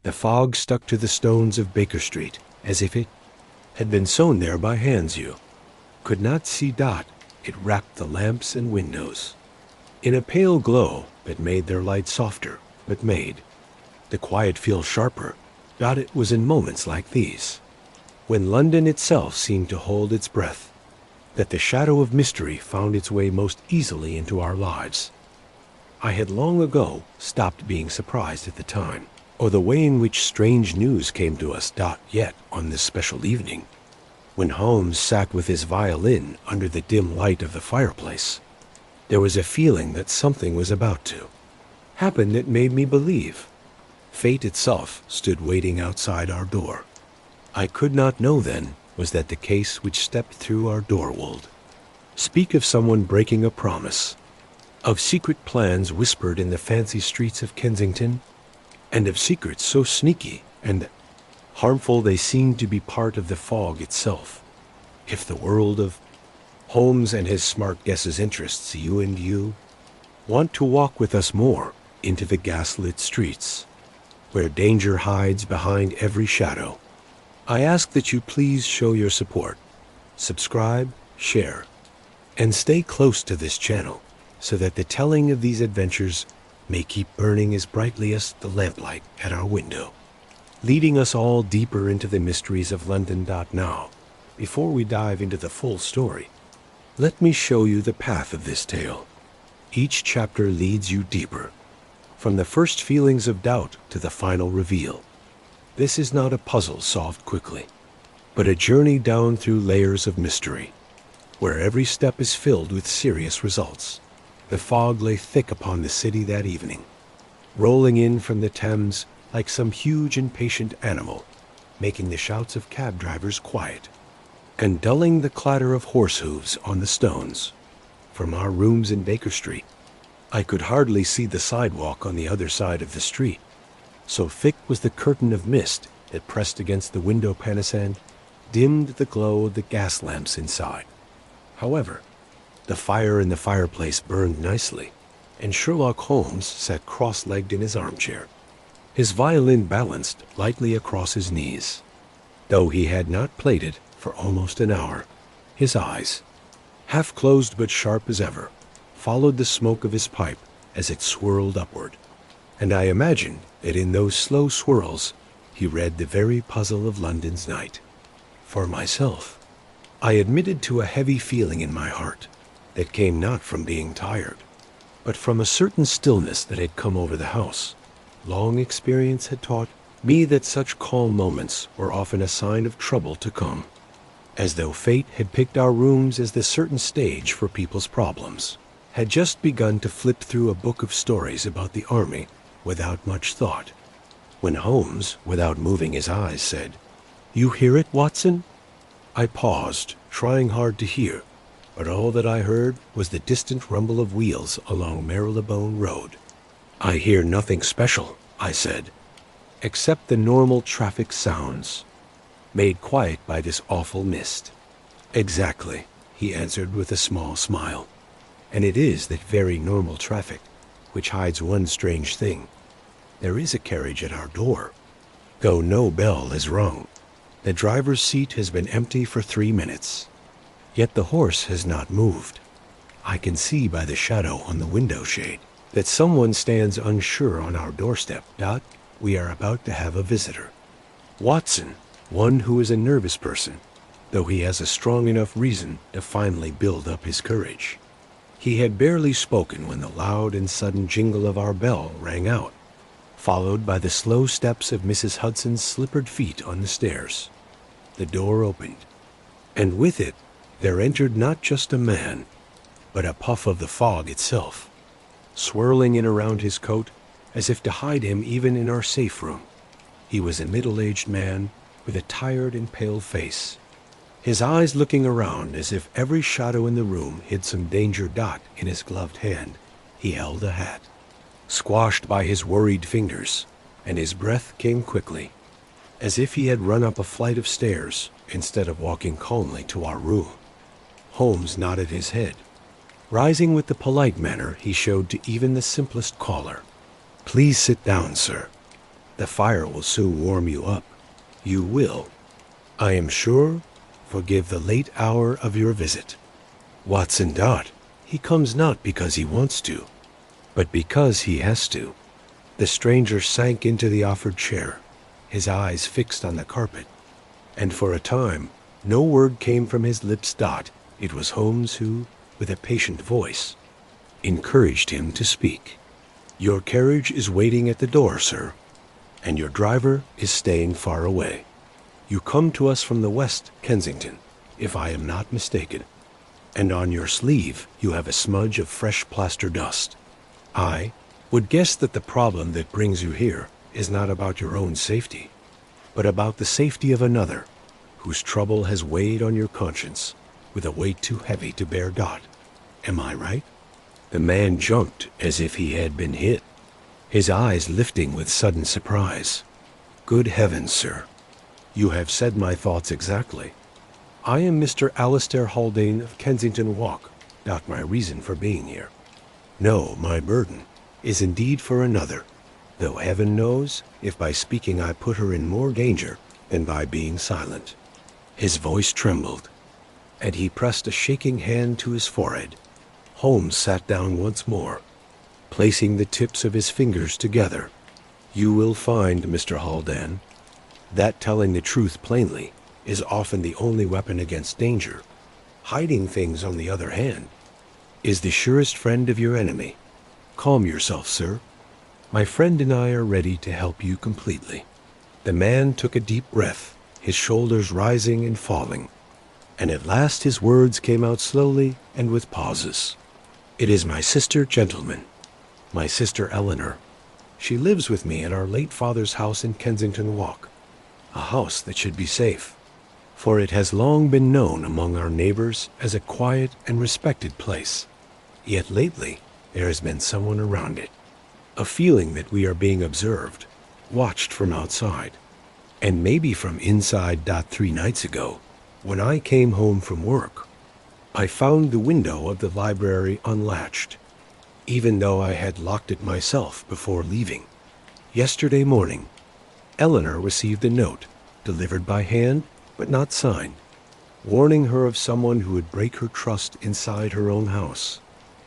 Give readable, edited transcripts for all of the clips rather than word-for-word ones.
The fog stuck to the stones of Baker Street, as if it had been sewn there by hands. You could not see Dot. It wrapped the lamps and windows in a pale glow that made their light softer, but made the quiet feel sharper. Dot, it was in moments like these, when London itself seemed to hold its breath, that the shadow of mystery found its way most easily into our lives. I had long ago stopped being surprised at the time, or the way in which strange news came to us. Yet on this special evening, when Holmes sat with his violin under the dim light of the fireplace, there was a feeling that something was about to happen that made me believe fate itself stood waiting outside our door. I could not know then was that the case which stepped through our door would speak of someone breaking a promise, of secret plans whispered in the fancy streets of Kensington, and of secrets so sneaky and harmful they seemed to be part of the fog itself. If the world of Holmes and his smart guesses interests you, and you want to walk with us more into the gaslit streets, where danger hides behind every shadow, I ask that you please show your support, subscribe, share, and stay close to this channel so that the telling of these adventures may keep burning as brightly as the lamplight at our window, leading us all deeper into the mysteries of London. Now, before we dive into the full story, let me show you the path of this tale. Each chapter leads you deeper, from the first feelings of doubt to the final reveal. This is not a puzzle solved quickly, but a journey down through layers of mystery, where every step is filled with serious results. The fog lay thick upon the city that evening, rolling in from the Thames like some huge impatient animal, making the shouts of cab drivers quiet, and dulling the clatter of horse hooves on the stones. From our rooms in Baker Street, I could hardly see the sidewalk on the other side of the street. So thick was the curtain of mist that pressed against the window panes and dimmed the glow of the gas lamps inside. However, the fire in the fireplace burned nicely, and Sherlock Holmes sat cross-legged in his armchair, his violin balanced lightly across his knees. Though he had not played it for almost an hour, his eyes, half closed but sharp as ever, followed the smoke of his pipe as it swirled upward, and I imagined that in those slow swirls he read the very puzzle of London's night. For myself, I admitted to a heavy feeling in my heart that came not from being tired, but from a certain stillness that had come over the house. Long experience had taught me that such calm moments were often a sign of trouble to come, as though fate had picked our rooms as the certain stage for people's problems, had just begun to flip through a book of stories about the army without much thought, when Holmes, without moving his eyes, said, "You hear it, Watson?" I paused, trying hard to hear, but all that I heard was the distant rumble of wheels along Marylebone Road. "I hear nothing special," I said, "except the normal traffic sounds, made quiet by this awful mist." "Exactly," he answered with a small smile, "and it is that very normal traffic which hides one strange thing. There is a carriage at our door, though no bell is rung. The driver's seat has been empty for 3 minutes, yet the horse has not moved. I can see by the shadow on the window shade that someone stands unsure on our doorstep. We are about to have a visitor. Watson, one who is a nervous person, though he has a strong enough reason to finally build up his courage." He had barely spoken when the loud and sudden jingle of our bell rang out, followed by the slow steps of Mrs. Hudson's slippered feet on the stairs. The door opened, and with it there entered not just a man, but a puff of the fog itself, swirling in around his coat as if to hide him even in our safe room. He was a middle-aged man with a tired and pale face, his eyes looking around as if every shadow in the room hid some danger. In his gloved hand he held a hat, squashed by his worried fingers, and his breath came quickly, as if he had run up a flight of stairs instead of walking calmly to our room. Holmes nodded his head, rising with the polite manner he showed to even the simplest caller. "Please sit down, sir." The fire will soon warm you up. You will, I am sure, forgive the late hour of your visit. Watson Dot, he comes not because he wants to, but because he has to." The stranger sank into the offered chair, his eyes fixed on the carpet, and for a time no word came from his lips. It was Holmes who, with a patient voice, encouraged him to speak. "Your carriage is waiting at the door, sir, and your driver is staying far away. You come to us from the West Kensington, if I am not mistaken, and on your sleeve you have a smudge of fresh plaster dust. I would guess that the problem that brings you here is not about your own safety, but about the safety of another, whose trouble has weighed on your conscience with a weight too heavy to bear. Am I right?" The man jumped as if he had been hit, his eyes lifting with sudden surprise. "Good heavens, sir, you have said my thoughts exactly. I am Mr. Alistair Haldane of Kensington Walk. Doubt my reason for being here. No, my burden is indeed for another, though heaven knows if by speaking I put her in more danger than by being silent." His voice trembled, and he pressed a shaking hand to his forehead. Holmes sat down once more, placing the tips of his fingers together. "You will find, Mr. Haldane, that telling the truth plainly is often the only weapon against danger. Hiding things, on the other hand, is the surest friend of your enemy. Calm yourself, sir. My friend and I are ready to help you completely." The man took a deep breath, his shoulders rising and falling, and at last his words came out slowly and with pauses. "It is my sister, gentlemen, my sister Eleanor. She lives with me at our late father's house in Kensington Walk, a house that should be safe, for it has long been known among our neighbors as a quiet and respected place. Yet lately there has been someone around it, a feeling that we are being observed, watched from outside, and maybe from inside. 3 nights ago, when I came home from work, I found the window of the library unlatched, even though I had locked it myself before leaving. Yesterday morning, Eleanor received a note, delivered by hand but not signed, warning her of someone who would break her trust inside her own house.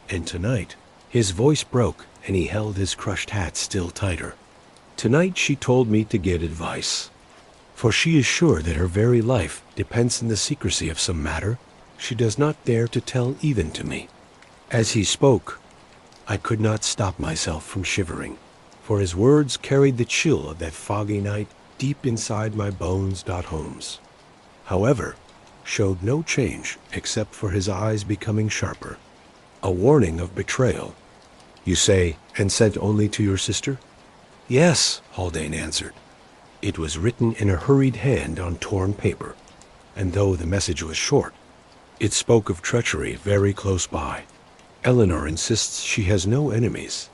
And tonight," his voice broke and he held his crushed hat still tighter, "tonight she told me to get advice, for she is sure that her very life depends on the secrecy of some matter she does not dare to tell even to me." As he spoke, I could not stop myself from shivering, for his words carried the chill of that foggy night deep inside my bones. Holmes, however, showed no change except for his eyes becoming sharper. "A warning of betrayal, you say, and sent only to your sister?" "Yes," Haldane answered. "It was written in a hurried hand on torn paper, and though the message was short, it spoke of treachery very close by. Eleanor insists she has no enemies,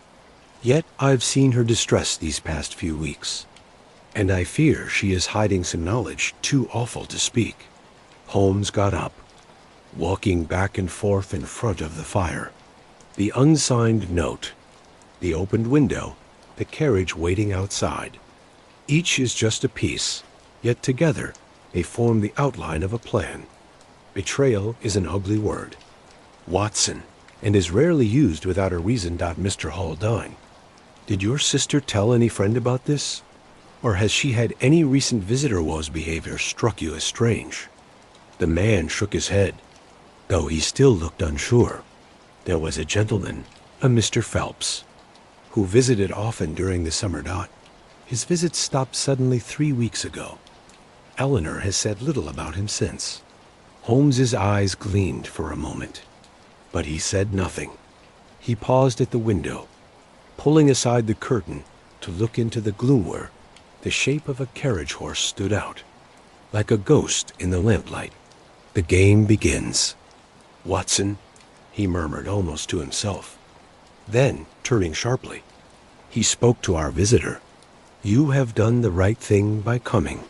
yet I've seen her distressed these past few weeks, and I fear she is hiding some knowledge too awful to speak." Holmes got up, walking back and forth in front of the fire. The unsigned note, the opened window, the carriage waiting outside. Each is just a piece, yet together they form the outline of a plan. Betrayal is an ugly word, Watson, and is rarely used without a reason. Mr. Haldane, did your sister tell any friend about this? Or has she had any recent visitor whose behavior struck you as strange? The man shook his head, though he still looked unsure. There was a gentleman, a Mr. Phelps, who visited often during the summer. His visit stopped suddenly 3 weeks ago. Eleanor has said little about him since." Holmes's eyes gleamed for a moment, but he said nothing. He paused at the window, pulling aside the curtain to look into the gloom where the shape of a carriage horse stood out, like a ghost in the lamplight. "The game begins. Watson," he murmured almost to himself. Then, turning sharply, he spoke to our visitor. "You have done the right thing by coming.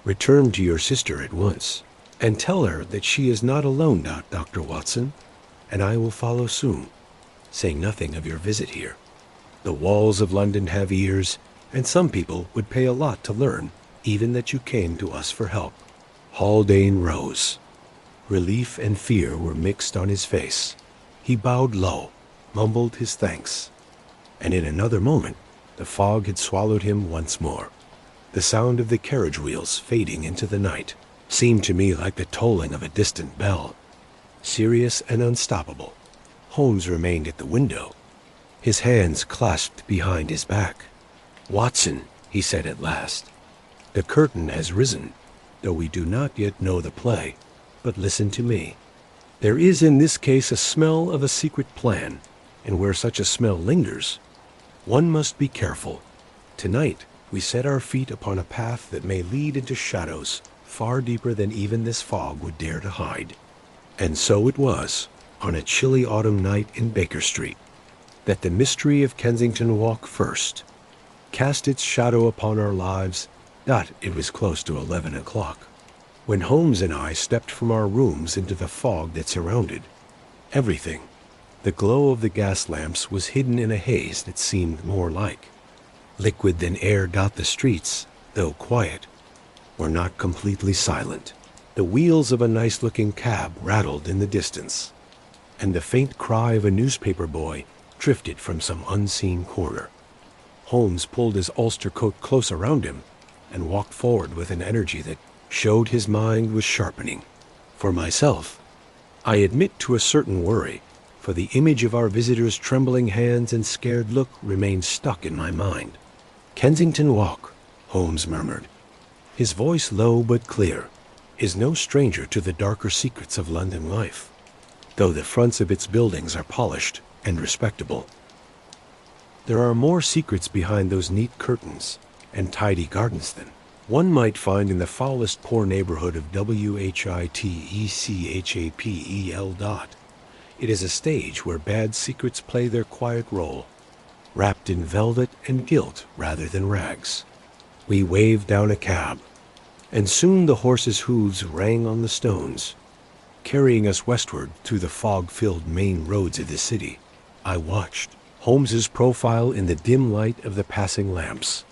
Return to your sister at once, and tell her that she is not alone. Dr. Watson, and I will follow soon, saying nothing of your visit here. The walls of London have ears, and some people would pay a lot to learn, even that you came to us for help. Haldane rose. Relief and fear were mixed on his face. He bowed low, mumbled his thanks, and in another moment the fog had swallowed him once more. The sound of the carriage wheels fading into the night seemed to me like the tolling of a distant bell. Serious and unstoppable, Holmes remained at the window, his hands clasped behind his back. "Watson," he said at last, "the curtain has risen, though we do not yet know the play. But listen to me. There is in this case a smell of a secret plan, and where such a smell lingers, one must be careful. Tonight we set our feet upon a path that may lead into shadows far deeper than even this fog would dare to hide." And so it was, on a chilly autumn night in Baker Street, that the mystery of Kensington Walk first cast its shadow upon our lives. It was close to 11 o'clock. When Holmes and I stepped from our rooms into the fog that surrounded everything. The glow of the gas lamps was hidden in a haze that seemed more like liquid than air. The streets, though quiet, were not completely silent. The wheels of a nice-looking cab rattled in the distance, and the faint cry of a newspaper boy drifted from some unseen corner. Holmes pulled his ulster coat close around him and walked forward with an energy that showed his mind was sharpening. For myself, I admit to a certain worry, for the image of our visitor's trembling hands and scared look remained stuck in my mind. "Kensington Walk," Holmes murmured, his voice low but clear, "is no stranger to the darker secrets of London life, though the fronts of its buildings are polished and respectable. There are more secrets behind those neat curtains and tidy gardens than one might find in the foulest poor neighborhood of Whitechapel. It is a stage where bad secrets play their quiet role, wrapped in velvet and gilt rather than rags." We waved down a cab, and soon the horses' hooves rang on the stones, carrying us westward through the fog-filled main roads of the city. I watched Holmes's profile in the dim light of the passing lamps,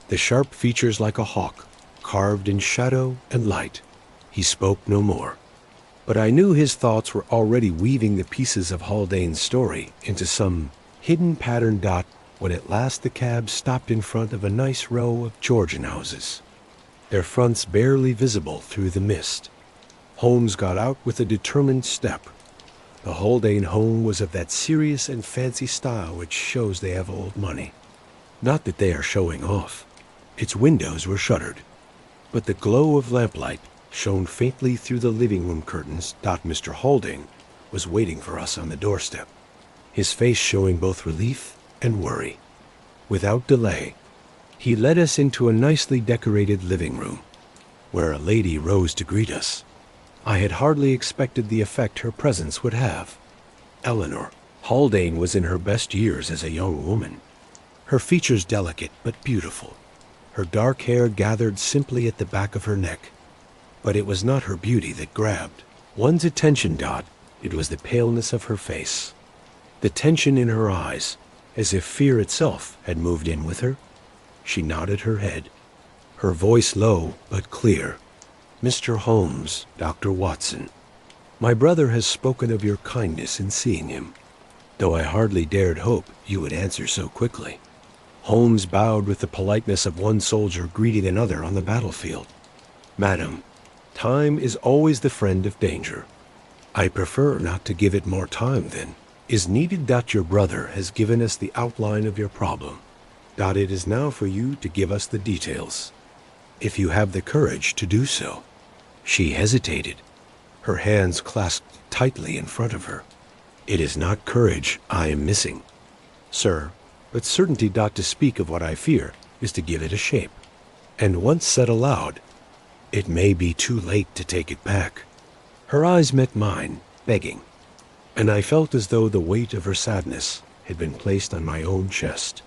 the sharp features like a hawk, carved in shadow and light. He spoke no more, but I knew his thoughts were already weaving the pieces of Haldane's story into some hidden pattern. When at last the cab stopped in front of a nice row of Georgian houses, their fronts barely visible through the mist. Holmes got out with a determined step. The Haldane home was of that serious and fancy style which shows they have old money. Not that they are showing off. Its windows were shuttered, but the glow of lamplight shone faintly through the living room curtains. Mr. Haldane was waiting for us on the doorstep, his face showing both relief and worry. Without delay, he led us into a nicely decorated living room, where a lady rose to greet us. I had hardly expected the effect her presence would have. Eleanor Haldane was in her best years as a young woman, her features delicate but beautiful, her dark hair gathered simply at the back of her neck. But it was not her beauty that grabbed one's attention. It was the paleness of her face, the tension in her eyes, as if fear itself had moved in with her. She nodded her head, her voice low but clear. "Mr. Holmes, Dr. Watson, my brother has spoken of your kindness in seeing him, though I hardly dared hope you would answer so quickly." Holmes bowed with the politeness of one soldier greeting another on the battlefield. "Madam, time is always the friend of danger. I prefer not to give it more time than is needed. Your brother has given us the outline of your problem. It is now for you to give us the details, if you have the courage to do so." She hesitated, her hands clasped tightly in front of her. "It is not courage I am missing, sir, but certainty. To speak of what I fear is to give it a shape, and once said aloud, it may be too late to take it back." Her eyes met mine, begging, and I felt as though the weight of her sadness had been placed on my own chest.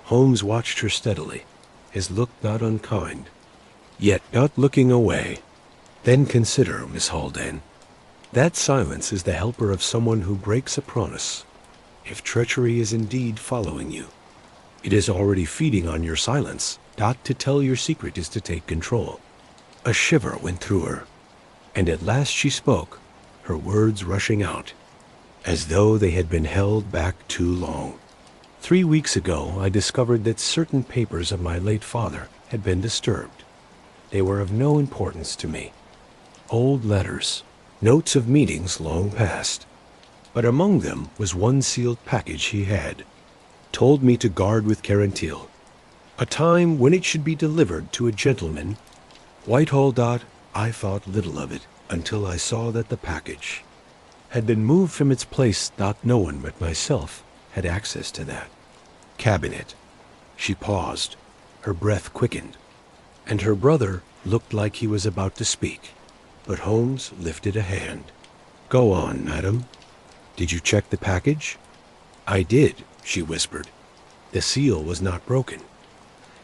Holmes watched her steadily, his look not unkind, yet not looking away. "Then consider, Miss Haldane. That silence is the helper of someone who breaks a promise, if treachery is indeed following you. It is already feeding on your silence. Dot, to tell your secret is to take control. A shiver went through her, and at last she spoke, her words rushing out, as though they had been held back too long. 3 weeks ago, I discovered that certain papers of my late father had been disturbed. They were of no importance to me. Old letters, notes of meetings long past. But among them was one sealed package he had told me to guard with care until a time when it should be delivered to a gentleman. Whitehall. I thought little of it until I saw that the package had been moved from its place. No one but myself had access to that cabinet. She paused, her breath quickened, and her brother looked like he was about to speak. But Holmes lifted a hand. Go on, madam. Did you check the package? I did, she whispered. The seal was not broken.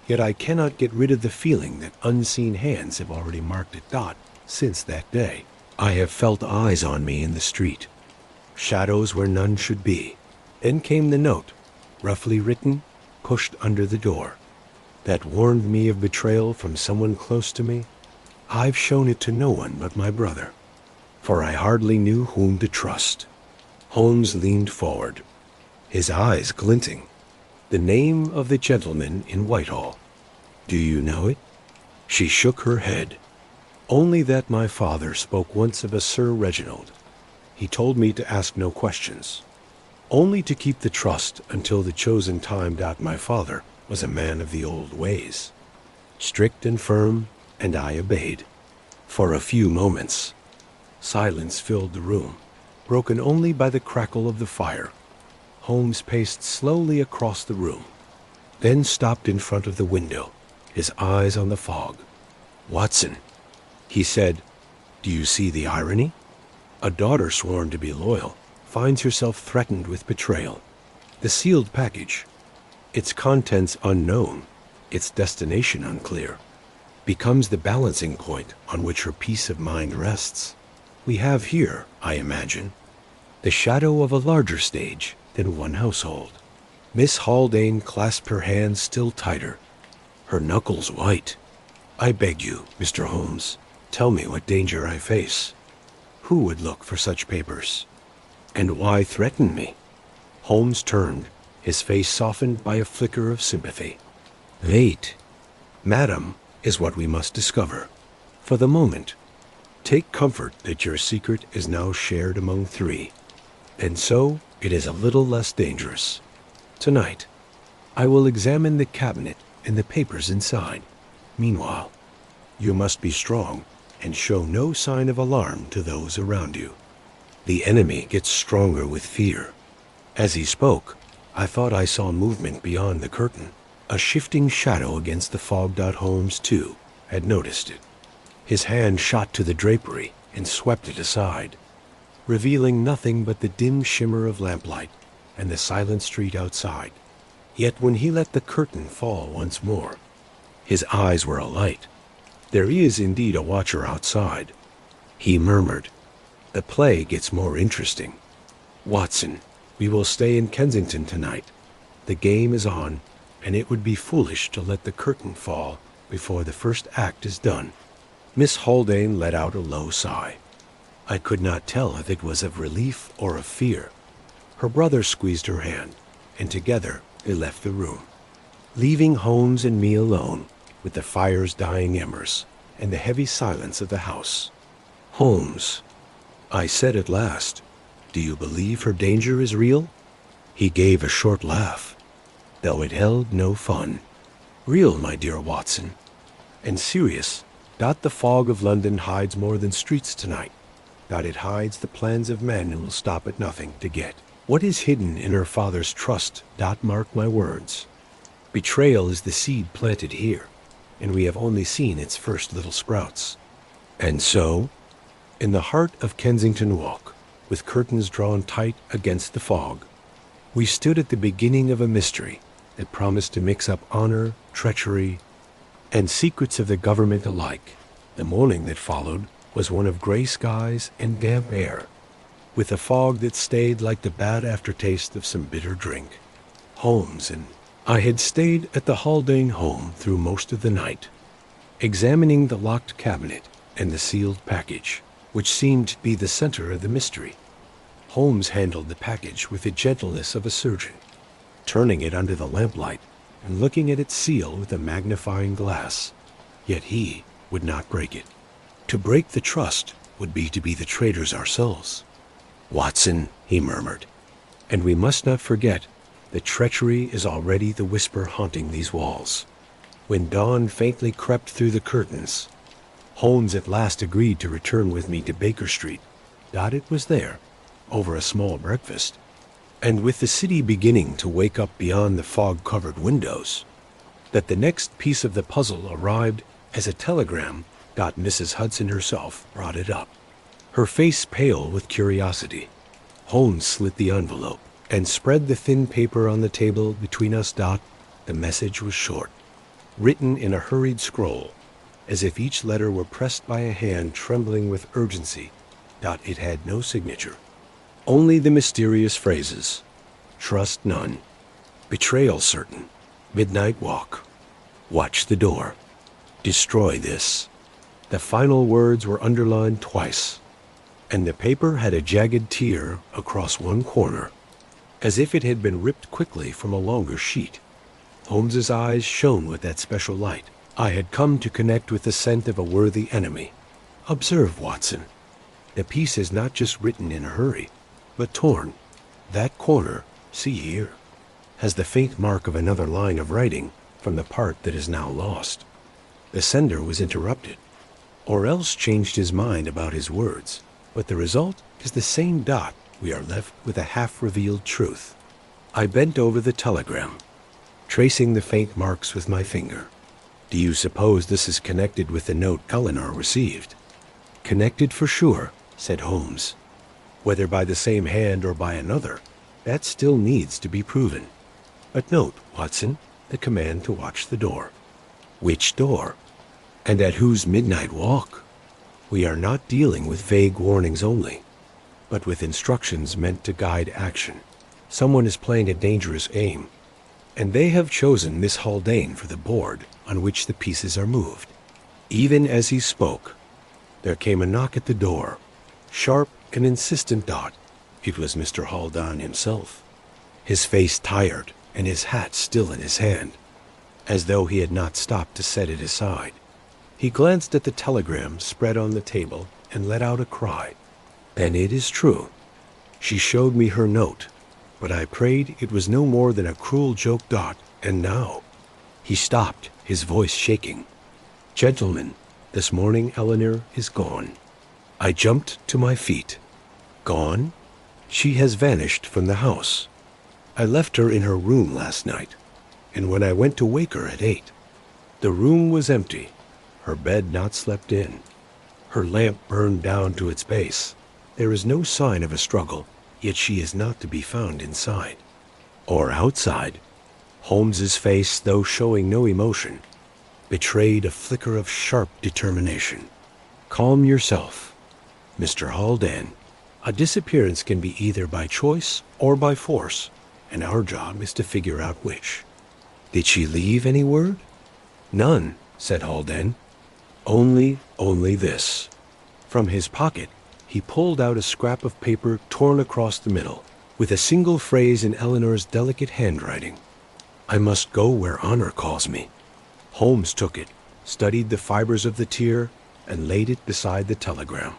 Yet I cannot get rid of the feeling that unseen hands have already marked it. Since that day, I have felt eyes on me in the street, shadows where none should be. Then came the note, roughly written, pushed under the door, that warned me of betrayal from someone close to me. I've shown it to no one but my brother, for I hardly knew whom to trust. Holmes leaned forward, his eyes glinting. The name of the gentleman in Whitehall. Do you know it? She shook her head. Only that my father spoke once of a Sir Reginald. He told me to ask no questions, only to keep the trust until the chosen time. My father was a man of the old ways, strict and firm, and I obeyed. For a few moments, silence filled the room, broken only by the crackle of the fire. Holmes paced slowly across the room, then stopped in front of the window, his eyes on the fog. Watson, he said, do you see the irony? A daughter sworn to be loyal finds herself threatened with betrayal. The sealed package, its contents unknown, its destination unclear, becomes the balancing point on which her peace of mind rests. We have here, I imagine, the shadow of a larger stage than one household. Miss Haldane clasped her hands still tighter, her knuckles white. I beg you, Mr. Holmes, tell me what danger I face. Who would look for such papers? And why threaten me? Holmes turned, his face softened by a flicker of sympathy. Wait, madam, is what we must discover. For the moment, take comfort that your secret is now shared among 3, and so it is a little less dangerous. Tonight, I will examine the cabinet and the papers inside. Meanwhile, you must be strong and show no sign of alarm to those around you. The enemy gets stronger with fear. As he spoke, I thought I saw movement beyond the curtain, a shifting shadow against the fog. Holmes, too, had noticed it. His hand shot to the drapery and swept it aside, revealing nothing but the dim shimmer of lamplight and the silent street outside. Yet when he let the curtain fall once more, his eyes were alight. There is indeed a watcher outside, he murmured. The play gets more interesting. Watson, we will stay in Kensington tonight. The game is on, and it would be foolish to let the curtain fall before the first act is done. Miss Haldane let out a low sigh. I could not tell if it was of relief or of fear. Her brother squeezed her hand, and together they left the room, leaving Holmes and me alone with the fire's dying embers and the heavy silence of the house. Holmes, I said at last, do you believe her danger is real? He gave a short laugh, though it held no fun. Real, my dear Watson, and serious. The fog of London hides more than streets tonight. It hides the plans of men who will stop at nothing to get what is hidden in her father's trust. Mark my words. Betrayal is the seed planted here, and we have only seen its first little sprouts. And so, in the heart of Kensington Walk, with curtains drawn tight against the fog, we stood at the beginning of a mystery that promised to mix up honor, treachery, and secrets of the government alike. The morning that followed was one of gray skies and damp air, with a fog that stayed like the bad aftertaste of some bitter drink. Holmes, and I had stayed at the Haldane home through most of the night, examining the locked cabinet and the sealed package, which seemed to be the center of the mystery. Holmes handled the package with the gentleness of a surgeon, turning it under the lamplight and looking at its seal with a magnifying glass. Yet he would not break it. To break the trust would be to be the traitors ourselves. "Watson," he murmured, "and we must not forget that treachery is already the whisper haunting these walls." When dawn faintly crept through the curtains, Holmes at last agreed to return with me to Baker Street. It was there, over a small breakfast, and with the city beginning to wake up beyond the fog-covered windows, that the next piece of the puzzle arrived as a telegram. Mrs. Hudson herself brought it up, her face pale with curiosity. Holmes slit the envelope and spread the thin paper on the table between us. The message was short, written in a hurried scroll, as if each letter were pressed by a hand trembling with urgency. It had no signature, only the mysterious phrases: "Trust none," "Betrayal certain," "Midnight walk," "Watch the door," "Destroy this." The final words were underlined twice, and the paper had a jagged tear across one corner, as if it had been ripped quickly from a longer sheet. Holmes's eyes shone with that special light. I had come to connect with the scent of a worthy enemy. "Observe, Watson, the piece is not just written in a hurry, but torn. That corner, see here, has the faint mark of another line of writing from the part that is now lost. The sender was interrupted, or else changed his mind about his words, but the result is the same. We are left with a half-revealed truth." I bent over the telegram, tracing the faint marks with my finger. "Do you suppose this is connected with the note Eleanor received?" "Connected for sure," said Holmes. "Whether by the same hand or by another, that still needs to be proven. But note, Watson, the command to watch the door." "Which door? And at whose midnight walk?" We are not dealing with vague warnings only, but with instructions meant to guide action. Someone is playing a dangerous game, and they have chosen Miss Haldane for the board on which the pieces are moved. Even as he spoke, there came a knock at the door, sharp and insistent. It was Mr. Haldane himself, his face tired and his hat still in his hand, as though he had not stopped to set it aside. He glanced at the telegram spread on the table and let out a cry. "Then it is true. She showed me her note, but I prayed it was no more than a cruel joke. And now—" He stopped, his voice shaking. "Gentlemen, this morning Eleanor is gone." I jumped to my feet. "Gone? She has vanished from the house. I left her in her room last night, and when I went to wake her at 8, the room was empty, her bed not slept in, her lamp burned down to its base. There is no sign of a struggle, yet she is not to be found inside or outside." Holmes's face, though showing no emotion, betrayed a flicker of sharp determination. "Calm yourself, Mr. Haldane. A disappearance can be either by choice or by force, and our job is to figure out which. Did she leave any word?" "None," said Haldane. Only this." From his pocket, he pulled out a scrap of paper torn across the middle, with a single phrase in Eleanor's delicate handwriting: "I must go where honor calls me." Holmes took it, studied the fibers of the tear, and laid it beside the telegram.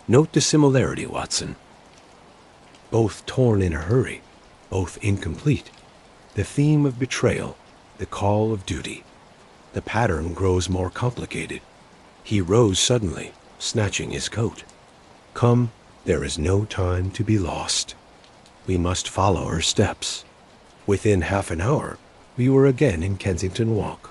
"Note the similarity, Watson. Both torn in a hurry, both incomplete. The theme of betrayal, the call of duty. The pattern grows more complicated." He rose suddenly, snatching his coat. "Come, there is no time to be lost. We must follow her steps." Within half an hour, we were again in Kensington Walk,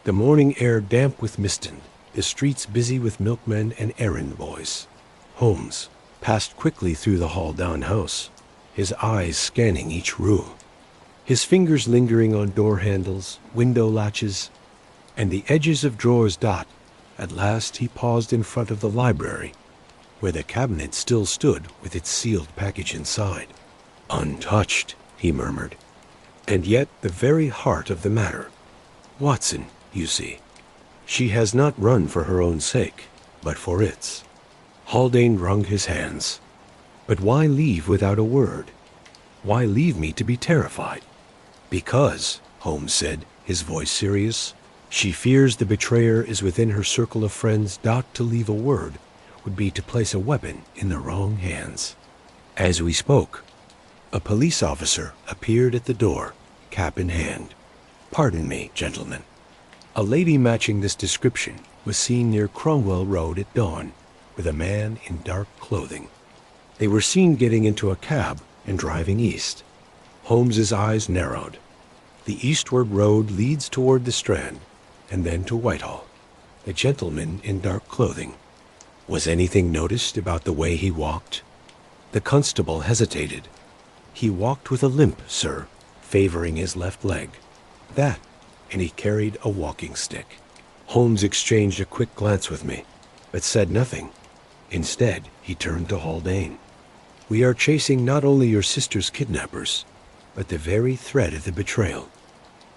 the morning air damp with mist, the streets busy with milkmen and errand boys. Holmes passed quickly through the Haldane house, his eyes scanning each room, his fingers lingering on door handles, window latches, and the edges of drawers. At last he paused in front of the library, where the cabinet still stood with its sealed package inside. "Untouched," he murmured. And yet the very heart of the matter. Watson, you see, she has not run for her own sake, but for its. Haldane wrung his hands. But why leave without a word? Why leave me to be terrified? Because, Holmes said, his voice serious, she fears the betrayer is within her circle of friends. To leave a word would be to place a weapon in the wrong hands. As we spoke, a police officer appeared at the door, cap in hand. Pardon me, gentlemen. A lady matching this description was seen near Cromwell Road at dawn, with a man in dark clothing. They were seen getting into a cab and driving east. Holmes's eyes narrowed. The eastward road leads toward the Strand, and then to Whitehall. The gentleman in dark clothing. Was anything noticed about the way he walked? The constable hesitated. He walked with a limp, sir, favoring his left leg. That, and he carried a walking stick. Holmes exchanged a quick glance with me, but said nothing. Instead, he turned to Haldane. We are chasing not only your sister's kidnappers, but the very thread of the betrayal.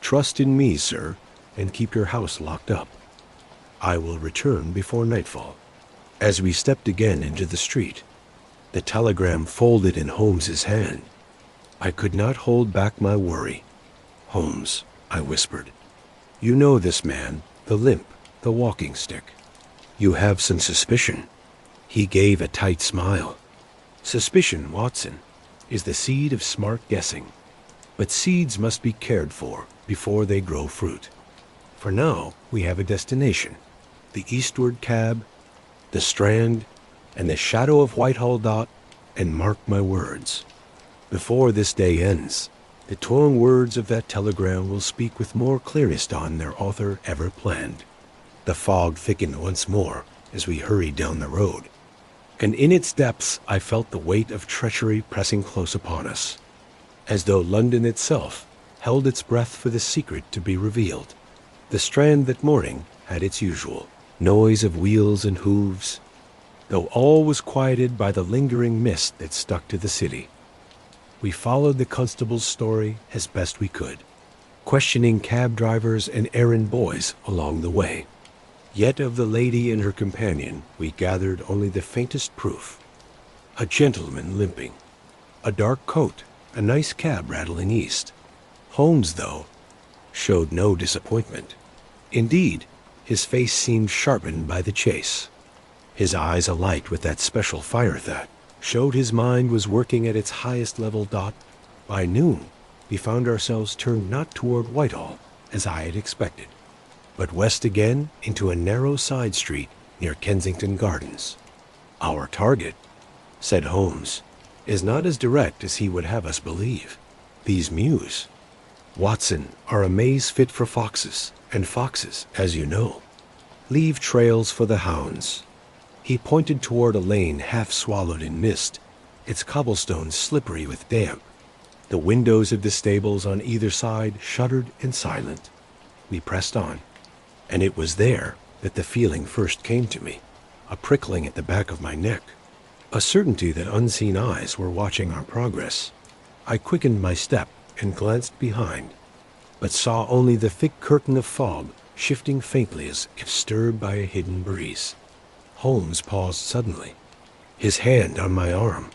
Trust in me, sir, and keep your house locked up. I will return before nightfall. As we stepped again into the street, the telegram folded in Holmes's hand. I could not hold back my worry. Holmes, I whispered, you know this man, the limp, the walking stick. You have some suspicion. He gave a tight smile. Suspicion, Watson, is the seed of smart guessing. But seeds must be cared for before they grow fruit. For now, we have a destination. The eastward cab, the Strand, and the shadow of Whitehall. And mark my words, before this day ends, the torn words of that telegram will speak with more clearness than their author ever planned. The fog thickened once more as we hurried down the road, and in its depths I felt the weight of treachery pressing close upon us, as though London itself held its breath for the secret to be revealed. The Strand that morning had its usual noise of wheels and hooves, though all was quieted by the lingering mist that stuck to the city. We followed the constable's story as best we could, questioning cab drivers and errand boys along the way. Yet of the lady and her companion we gathered only the faintest proof. A gentleman limping, a dark coat, a nice cab rattling east. Holmes, though, showed no disappointment. Indeed, his face seemed sharpened by the chase. His eyes alight with that special fire that showed his mind was working at its highest level. By noon, we found ourselves turned not toward Whitehall, as I had expected, but west again into a narrow side street near Kensington Gardens. Our target, said Holmes, is not as direct as he would have us believe. These mews, Watson, are a maze fit for foxes, and foxes, as you know, leave trails for the hounds. He pointed toward a lane half swallowed in mist, its cobblestones slippery with damp. The windows of the stables on either side shuttered and silent. We pressed on, and it was there that the feeling first came to me, a prickling at the back of my neck, a certainty that unseen eyes were watching our progress. I quickened my step and glanced behind, but saw only the thick curtain of fog shifting faintly as if stirred by a hidden breeze. Holmes paused suddenly, his hand on my arm.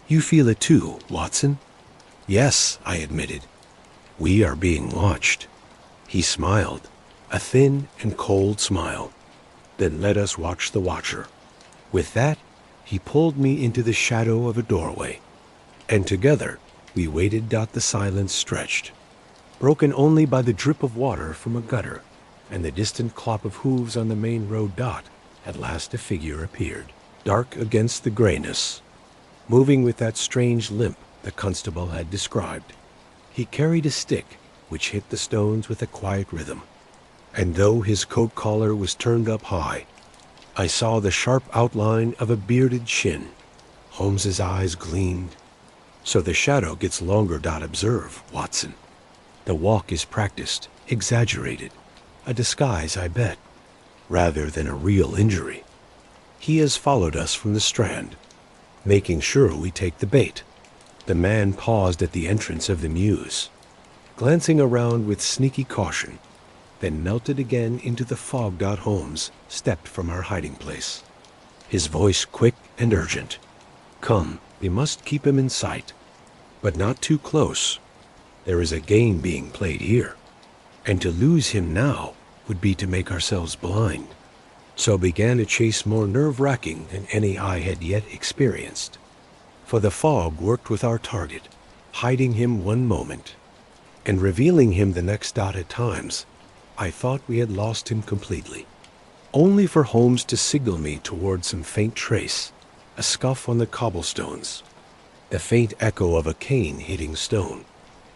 You feel it too, Watson? Yes, I admitted. We are being watched. He smiled, a thin and cold smile. Then let us watch the watcher. With that, he pulled me into the shadow of a doorway, and together we waited. The silence stretched, broken only by the drip of water from a gutter and the distant clop of hooves on the main road. At last a figure appeared, dark against the grayness, moving with that strange limp the constable had described. He carried a stick which hit the stones with a quiet rhythm, and though his coat collar was turned up high, I saw the sharp outline of a bearded chin. Holmes's eyes gleamed. So the shadow gets longer. Observe, Watson. The walk is practiced, exaggerated, a disguise, I bet, rather than a real injury. He has followed us from the Strand, making sure we take the bait. The man paused at the entrance of the mews. glancing around with sneaky caution, then melted again into the fog. Holmes stepped from our hiding place, his voice quick and urgent. "Come, we must keep him in sight, but not too close. There is a game being played here, and to lose him now would be to make ourselves blind." So began a chase more nerve-wracking than any I had yet experienced. For the fog worked with our target, hiding him one moment, and revealing him the next. At times, I thought we had lost him completely, only for Holmes to signal me toward some faint trace, a scuff on the cobblestones, the faint echo of a cane hitting stone.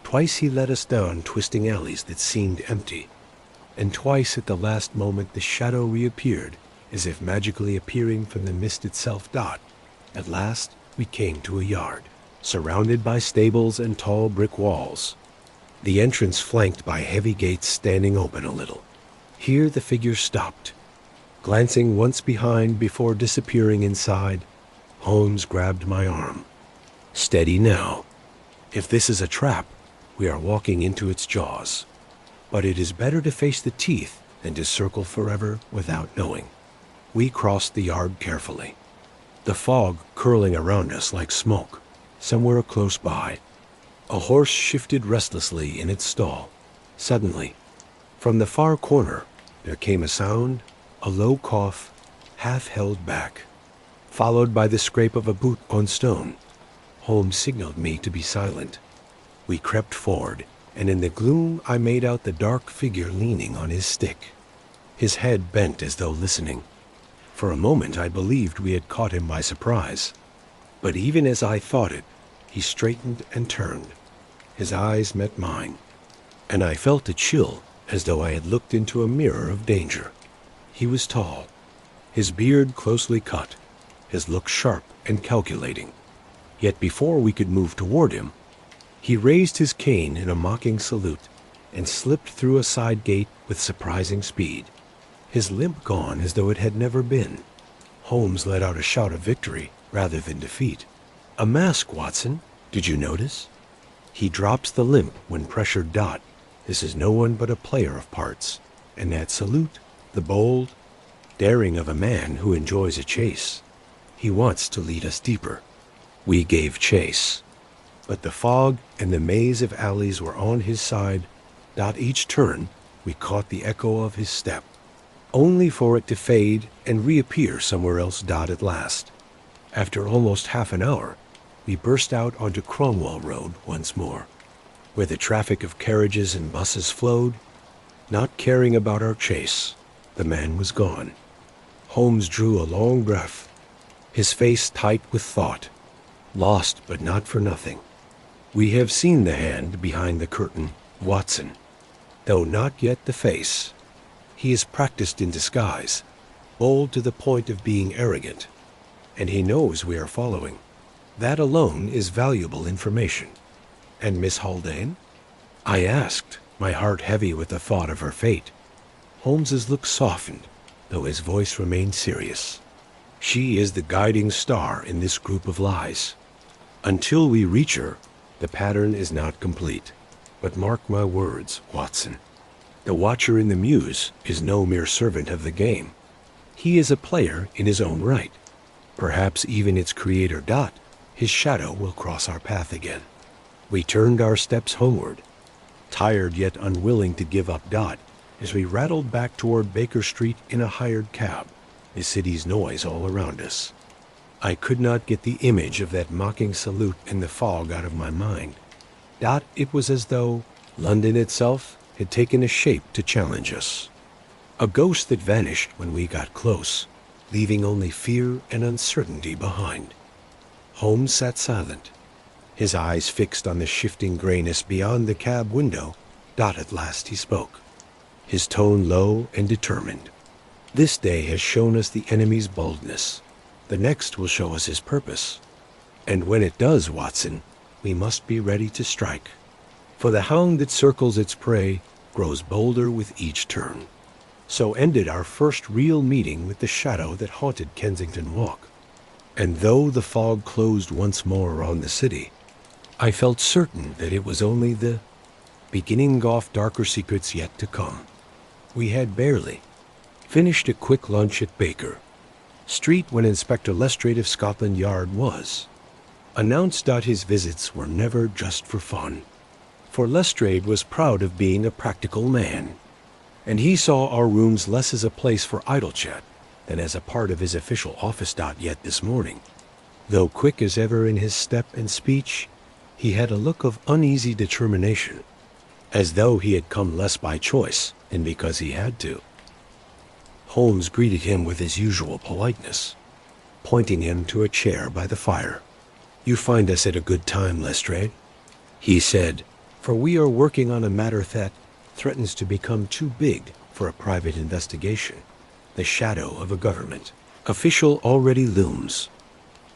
Twice he led us down twisting alleys that seemed empty, and twice at the last moment the shadow reappeared, as if magically appearing from the mist itself. At last we came to a yard, surrounded by stables and tall brick walls, the entrance flanked by heavy gates standing open a little. Here the figure stopped, glancing once behind before disappearing inside. Holmes grabbed my arm. "Steady now. If this is a trap, we are walking into its jaws. But it is better to face the teeth than to circle forever without knowing." We crossed the yard carefully, the fog curling around us like smoke. Somewhere close by, a horse shifted restlessly in its stall. Suddenly, from the far corner, there came a sound, a low cough, half held back, followed by the scrape of a boot on stone. Holmes signaled me to be silent. We crept forward, and in the gloom I made out the dark figure leaning on his stick, his head bent as though listening. For a moment I believed we had caught him by surprise, but even as I thought it, he straightened and turned. His eyes met mine, and I felt a chill as though I had looked into a mirror of danger. He was tall, his beard closely cut, his look sharp and calculating. Yet before we could move toward him, he raised his cane in a mocking salute and slipped through a side gate with surprising speed, his limp gone as though it had never been. Holmes let out a shout of victory rather than defeat. "A mask, Watson. Did you notice? He drops the limp when pressured. This is no one but a player of parts, and that salute, the bold, daring of a man who enjoys a chase. He wants to lead us deeper." We gave chase, but the fog and the maze of alleys were on his side. Each turn, we caught the echo of his step, only for it to fade and reappear somewhere else. At last, after almost half an hour, we burst out onto Cromwell Road once more, where the traffic of carriages and buses flowed. Not caring about our chase, the man was gone. Holmes drew a long breath, his face tight with thought. Lost, but not for nothing. We have seen the hand behind the curtain, Watson, though not yet the face. He is practiced in disguise, bold to the point of being arrogant, and he knows we are following. That alone is valuable information. And Miss Haldane? I asked, my heart heavy with the thought of her fate. Holmes's look softened, though his voice remained serious. She is the guiding star in this group of lies. Until we reach her, the pattern is not complete. But mark my words, Watson. The watcher in the mews is no mere servant of the game. He is a player in his own right. Perhaps even its creator. His shadow will cross our path again. We turned our steps homeward, tired yet unwilling to give up. As we rattled back toward Baker Street in a hired cab, the city's noise all around us. I could not get the image of that mocking salute in the fog out of my mind. It was as though London itself had taken a shape to challenge us. A ghost that vanished when we got close, leaving only fear and uncertainty behind. Holmes sat silent, his eyes fixed on the shifting grayness beyond the cab window. At last he spoke, his tone low and determined. This day has shown us the enemy's boldness. The next will show us his purpose. And when it does, Watson, we must be ready to strike. For the hound that circles its prey grows bolder with each turn. So ended our first real meeting with the shadow that haunted Kensington Walk. And though the fog closed once more on the city, I felt certain that it was only the beginning off darker secrets yet to come. We had barely finished a quick lunch at Baker Street when Inspector Lestrade of Scotland Yard announced that his visits were never just for fun. For Lestrade was proud of being a practical man, and he saw our rooms less as a place for idle chat than as a part of his official office. Yet this morning, though quick as ever in his step and speech, he had a look of uneasy determination, as though he had come less by choice than because he had to. Holmes greeted him with his usual politeness, pointing him to a chair by the fire. "You find us at a good time, Lestrade," he said, "for we are working on a matter that threatens to become too big for a private investigation. The shadow of a government official already looms,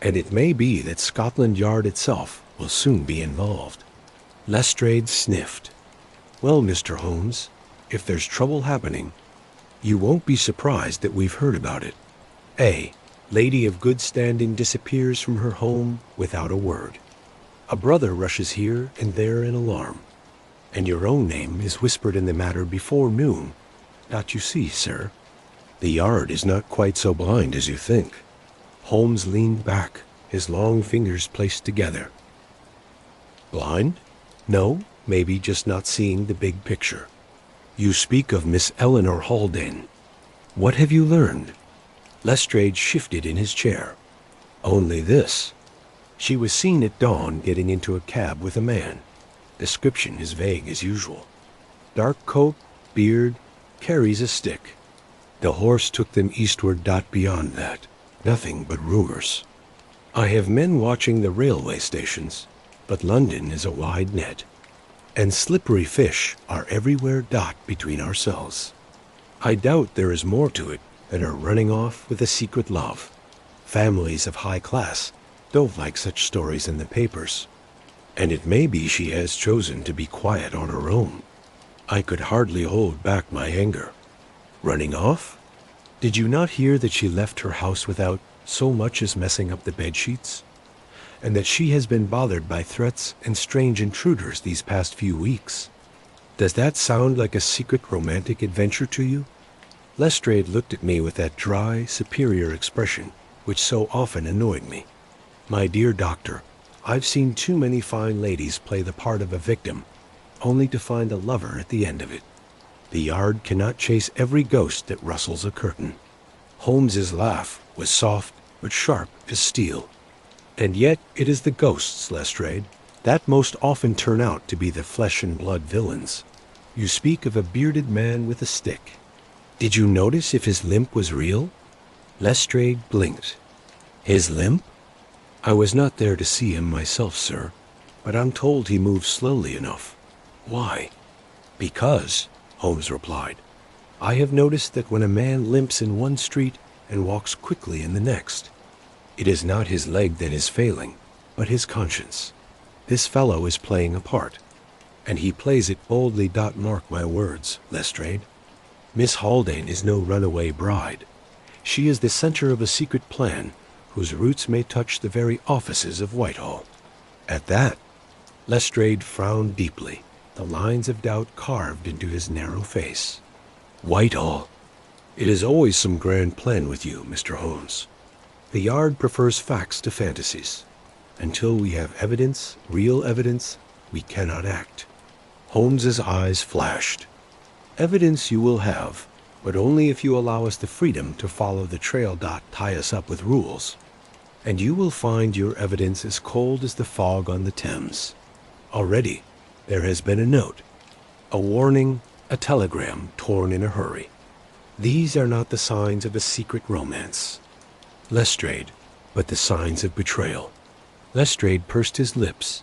and it may be that Scotland Yard itself will soon be involved." Lestrade sniffed. "Well, Mr. Holmes, if there's trouble happening, you won't be surprised that we've heard about it. A lady of good standing disappears from her home without a word. A brother rushes here and there in alarm, and your own name is whispered in the matter before noon. You see, sir, the Yard is not quite so blind as you think." Holmes leaned back, his long fingers placed together. "Blind? No, maybe just not seeing the big picture. You speak of Miss Eleanor Haldane. What have you learned?" Lestrade shifted in his chair. "Only this. She was seen at dawn getting into a cab with a man. Description is vague as usual. Dark coat, beard, carries a stick. The horse took them eastward. Beyond that, nothing but rumors. I have men watching the railway stations, but London is a wide net, and slippery fish are everywhere. Between ourselves, I doubt there is more to it than her running off with a secret love. Families of high class don't like such stories in the papers, and it may be she has chosen to be quiet on her own. I could hardly hold back my anger. Running off? Did you not hear that she left her house without so much as messing up the bedsheets? And that she has been bothered by threats and strange intruders these past few weeks? Does that sound like a secret romantic adventure to you?" Lestrade looked at me with that dry, superior expression which so often annoyed me. "My dear doctor, I've seen too many fine ladies play the part of a victim, only to find a lover at the end of it. The Yard cannot chase every ghost that rustles a curtain." Holmes's laugh was soft but sharp as steel. "And yet it is the ghosts, Lestrade, that most often turn out to be the flesh and blood villains. You speak of a bearded man with a stick. Did you notice if his limp was real?" Lestrade blinked. "His limp? I was not there to see him myself, sir, but I'm told he moves slowly enough." "Why?" "Because," Holmes replied, "I have noticed that when a man limps in one street and walks quickly in the next, it is not his leg that is failing, but his conscience. This fellow is playing a part, and he plays it boldly. Mark my words, Lestrade. Miss Haldane is no runaway bride. She is the center of a secret plan whose roots may touch the very offices of Whitehall." At that, Lestrade frowned deeply, the lines of doubt carved into his narrow face. "Whitehall. It is always some grand plan with you, Mr. Holmes. The Yard prefers facts to fantasies. Until we have evidence, real evidence, we cannot act." Holmes's eyes flashed. "Evidence you will have, but only if you allow us the freedom to follow the trail. Tie us up with rules, and you will find your evidence as cold as the fog on the Thames. Already there has been a note, a warning, a telegram torn in a hurry. These are not the signs of a secret romance, Lestrade, but the signs of betrayal." Lestrade pursed his lips,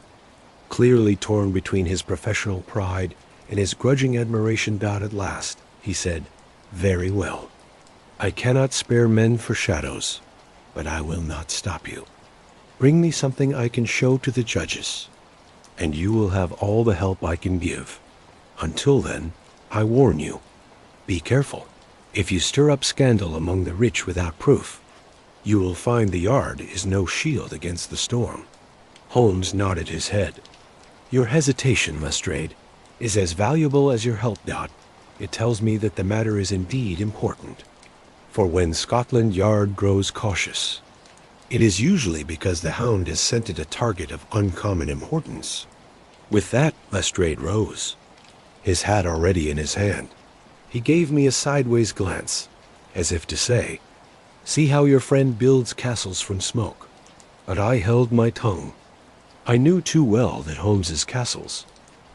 clearly torn between his professional pride and his grudging admiration. At last, he said, "Very well. I cannot spare men for shadows, but I will not stop you. Bring me something I can show to the judges, and you will have all the help I can give. Until then, I warn you, be careful. If you stir up scandal among the rich without proof, you will find the Yard is no shield against the storm." Holmes nodded his head. "Your hesitation, Lestrade, is as valuable as your help, Dot. It tells me that the matter is indeed important. For when Scotland Yard grows cautious, it is usually because the hound has scented a target of uncommon importance. With that, Lestrade rose, his hat already in his hand. He gave me a sideways glance, as if to say, "See how your friend builds castles from smoke." But I held my tongue. I knew too well that Holmes's castles,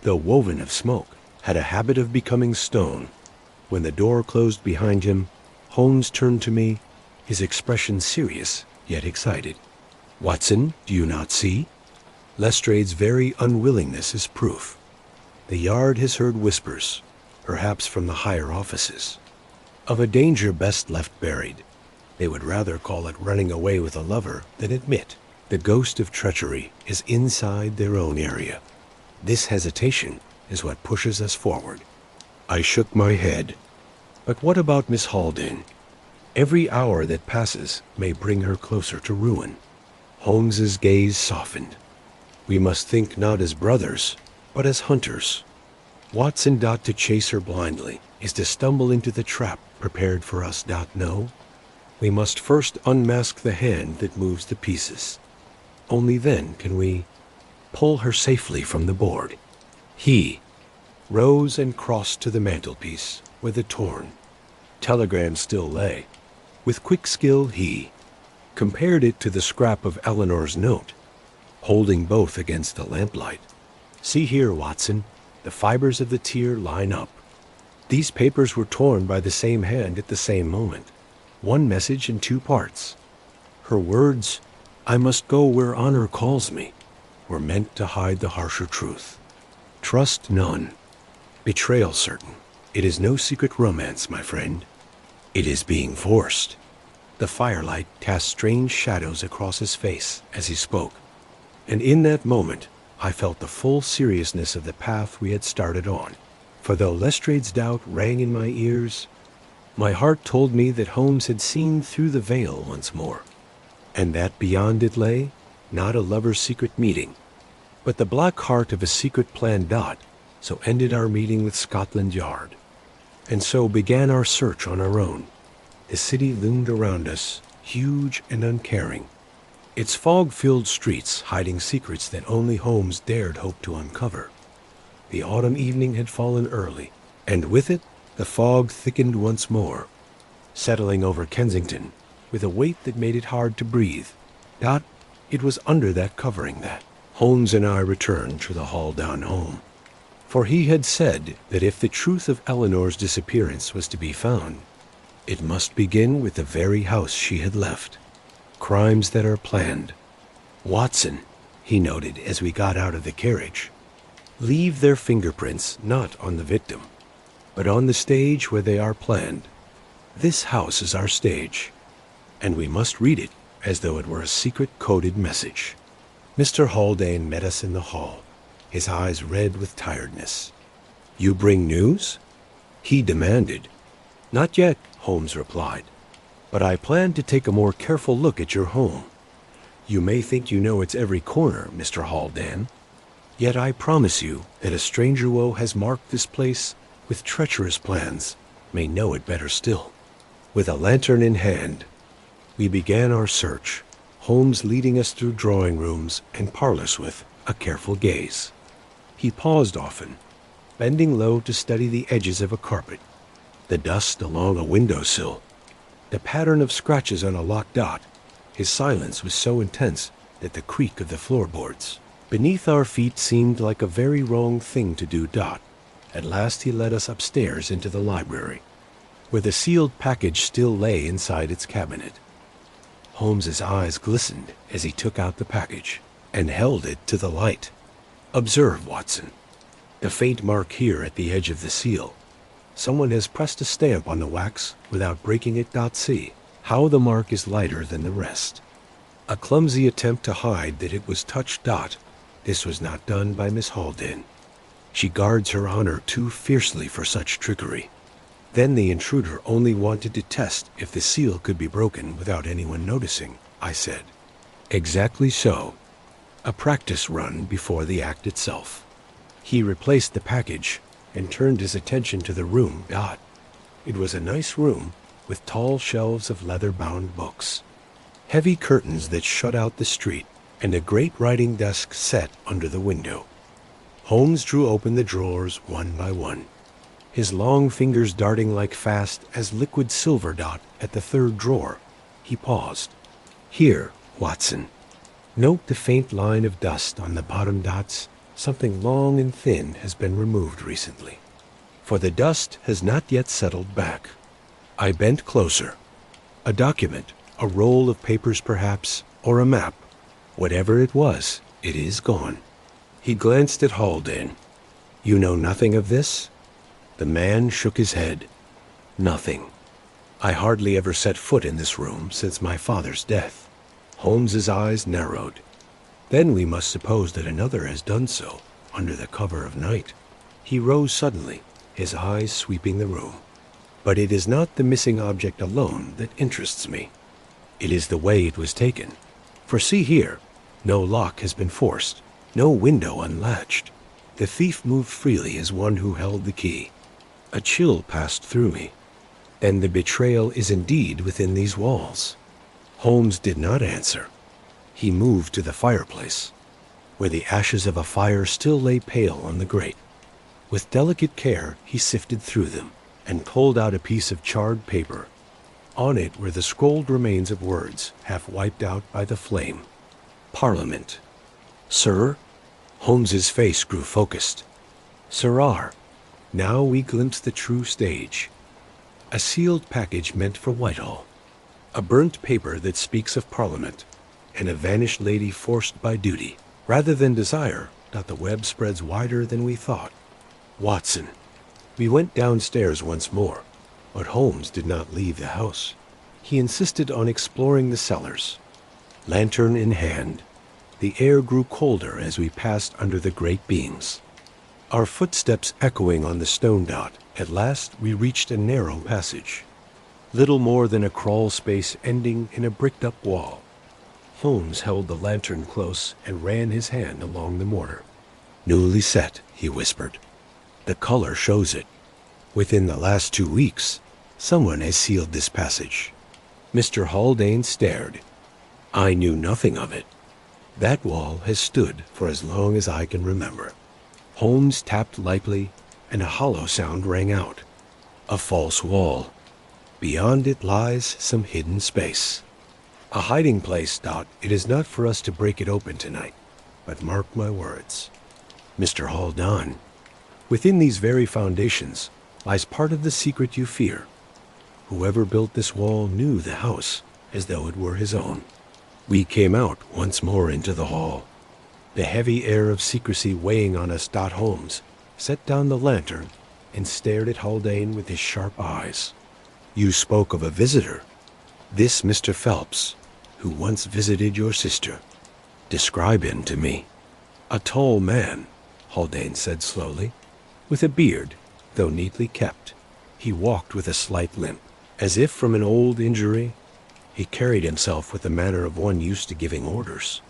though woven of smoke, had a habit of becoming stone. When the door closed behind him, Holmes turned to me, his expression serious yet excited. "Watson, do you not see? Lestrade's very unwillingness is proof. The Yard has heard whispers, perhaps from the higher offices, of a danger best left buried. They would rather call it running away with a lover than admit the ghost of treachery is inside their own area. This hesitation is what pushes us forward." I shook my head. "But what about Miss Haldane? Every hour that passes may bring her closer to ruin." Holmes's gaze softened. "We must think not as brothers, but as hunters. Watson, Dot, to chase her blindly is to stumble into the trap prepared for us, Dot, no? We must first unmask the hand that moves the pieces. Only then can we pull her safely from the board." He rose and crossed to the mantelpiece, where the torn telegram still lay. With quick skill he compared it to the scrap of Eleanor's note, holding both against the lamplight. "See here, Watson, the fibers of the tear line up. These papers were torn by the same hand at the same moment. One message in two parts. Her words, 'I must go where honor calls me,' were meant to hide the harsher truth. Trust none. Betrayal certain. It is no secret romance, my friend. It is being forced." The firelight cast strange shadows across his face as he spoke, and in that moment I felt the full seriousness of the path we had started on. For though Lestrade's doubt rang in my ears, my heart told me that Holmes had seen through the veil once more, and that beyond it lay, not a lover's secret meeting, but the black heart of a secret plan. Dot. So ended our meeting with Scotland Yard, and so began our search on our own. The city loomed around us, huge and uncaring, its fog-filled streets hiding secrets that only Holmes dared hope to uncover. The autumn evening had fallen early, and with it the fog thickened once more, settling over Kensington with a weight that made it hard to breathe. Dot, it was under that covering that Holmes and I returned to the Haldane home. For he had said that if the truth of Eleanor's disappearance was to be found, it must begin with the very house she had left. Crimes that are planned, Watson, he noted as we got out of the carriage, leave their fingerprints not on the victim, but on the stage where they are planned. This house is our stage, and we must read it as though it were a secret coded message. Mr. Haldane met us in the hall, his eyes red with tiredness. "You bring news?" he demanded. "Not yet," Holmes replied, "but I plan to take a more careful look at your home. You may think you know its every corner, Mr. Haldane, yet I promise you that a stranger woe has marked this place with treacherous plans may know it better still." With a lantern in hand, we began our search, Holmes leading us through drawing rooms and parlors with a careful gaze. He paused often, bending low to study the edges of a carpet, the dust along a windowsill, the pattern of scratches on a locked. Dot. His silence was so intense that the creak of the floorboards beneath our feet seemed like a very wrong thing to do. Dot. At last he led us upstairs into the library, where the sealed package still lay inside its cabinet. Holmes's eyes glistened as he took out the package and held it to the light. "Observe, Watson, the faint mark here at the edge of the seal. Someone has pressed a stamp on the wax without breaking it. See how the mark is lighter than the rest. A clumsy attempt to hide that it was touched. This was not done by Miss Haldane. She guards her honor too fiercely for such trickery. Then the intruder only wanted to test if the seal could be broken without anyone noticing," I said. "Exactly so. A practice run before the act itself." He replaced the package and turned his attention to the room. It was a nice room with tall shelves of leather-bound books, heavy curtains that shut out the street, and a great writing desk set under the window. Holmes drew open the drawers one by one, his long fingers darting like fast as liquid silver. At the third drawer, he paused. "Here, Watson. Note the faint line of dust on the bottom dots. Something long and thin has been removed recently, for the dust has not yet settled back." I bent closer. A document, a roll of papers perhaps, or a map. Whatever it was, it is gone. He glanced at Haldane. "You know nothing of this?" The man shook his head. "Nothing. I hardly ever set foot in this room since my father's death." Holmes's eyes narrowed. "Then we must suppose that another has done so, under the cover of night." He rose suddenly, his eyes sweeping the room. "But it is not the missing object alone that interests me. It is the way it was taken. For see here, no lock has been forced, no window unlatched. The thief moved freely as one who held the key." A chill passed through me. Then the betrayal is indeed within these walls. Holmes did not answer. He moved to the fireplace, where the ashes of a fire still lay pale on the grate. With delicate care he sifted through them and pulled out a piece of charred paper. On it were the scrolled remains of words half wiped out by the flame. "Parliament." "Sir?" Holmes's face grew focused. "Sirrah." Now we glimpsed the true stage. A sealed package meant for Whitehall. A burnt paper that speaks of Parliament, and a vanished lady forced by duty, rather than desire. The web spreads wider than we thought. "Watson." We went downstairs once more, but Holmes did not leave the house. He insisted on exploring the cellars. Lantern in hand, the air grew colder as we passed under the great beams, our footsteps echoing on the stone. At last we reached a narrow passage, little more than a crawl space ending in a bricked-up wall. Holmes held the lantern close and ran his hand along the mortar. "Newly set," he whispered. "The color shows it. Within the last 2 weeks, someone has sealed this passage." Mr. Haldane stared. "I knew nothing of it. That wall has stood for as long as I can remember." Holmes tapped lightly, and a hollow sound rang out. "A false wall. Beyond it lies some hidden space. A hiding place. It is not for us to break it open tonight, but mark my words, Mr. Haldane, within these very foundations lies part of the secret you fear. Whoever built this wall knew the house as though it were his own." We came out once more into the hall, the heavy air of secrecy weighing on us. Holmes set down the lantern and stared at Haldane with his sharp eyes. "You spoke of a visitor. This Mr. Phelps, who once visited your sister. Describe him to me." "A tall man," Haldane said slowly, "with a beard, though neatly kept. He walked with a slight limp, as if from an old injury. He carried himself with the manner of one used to giving orders."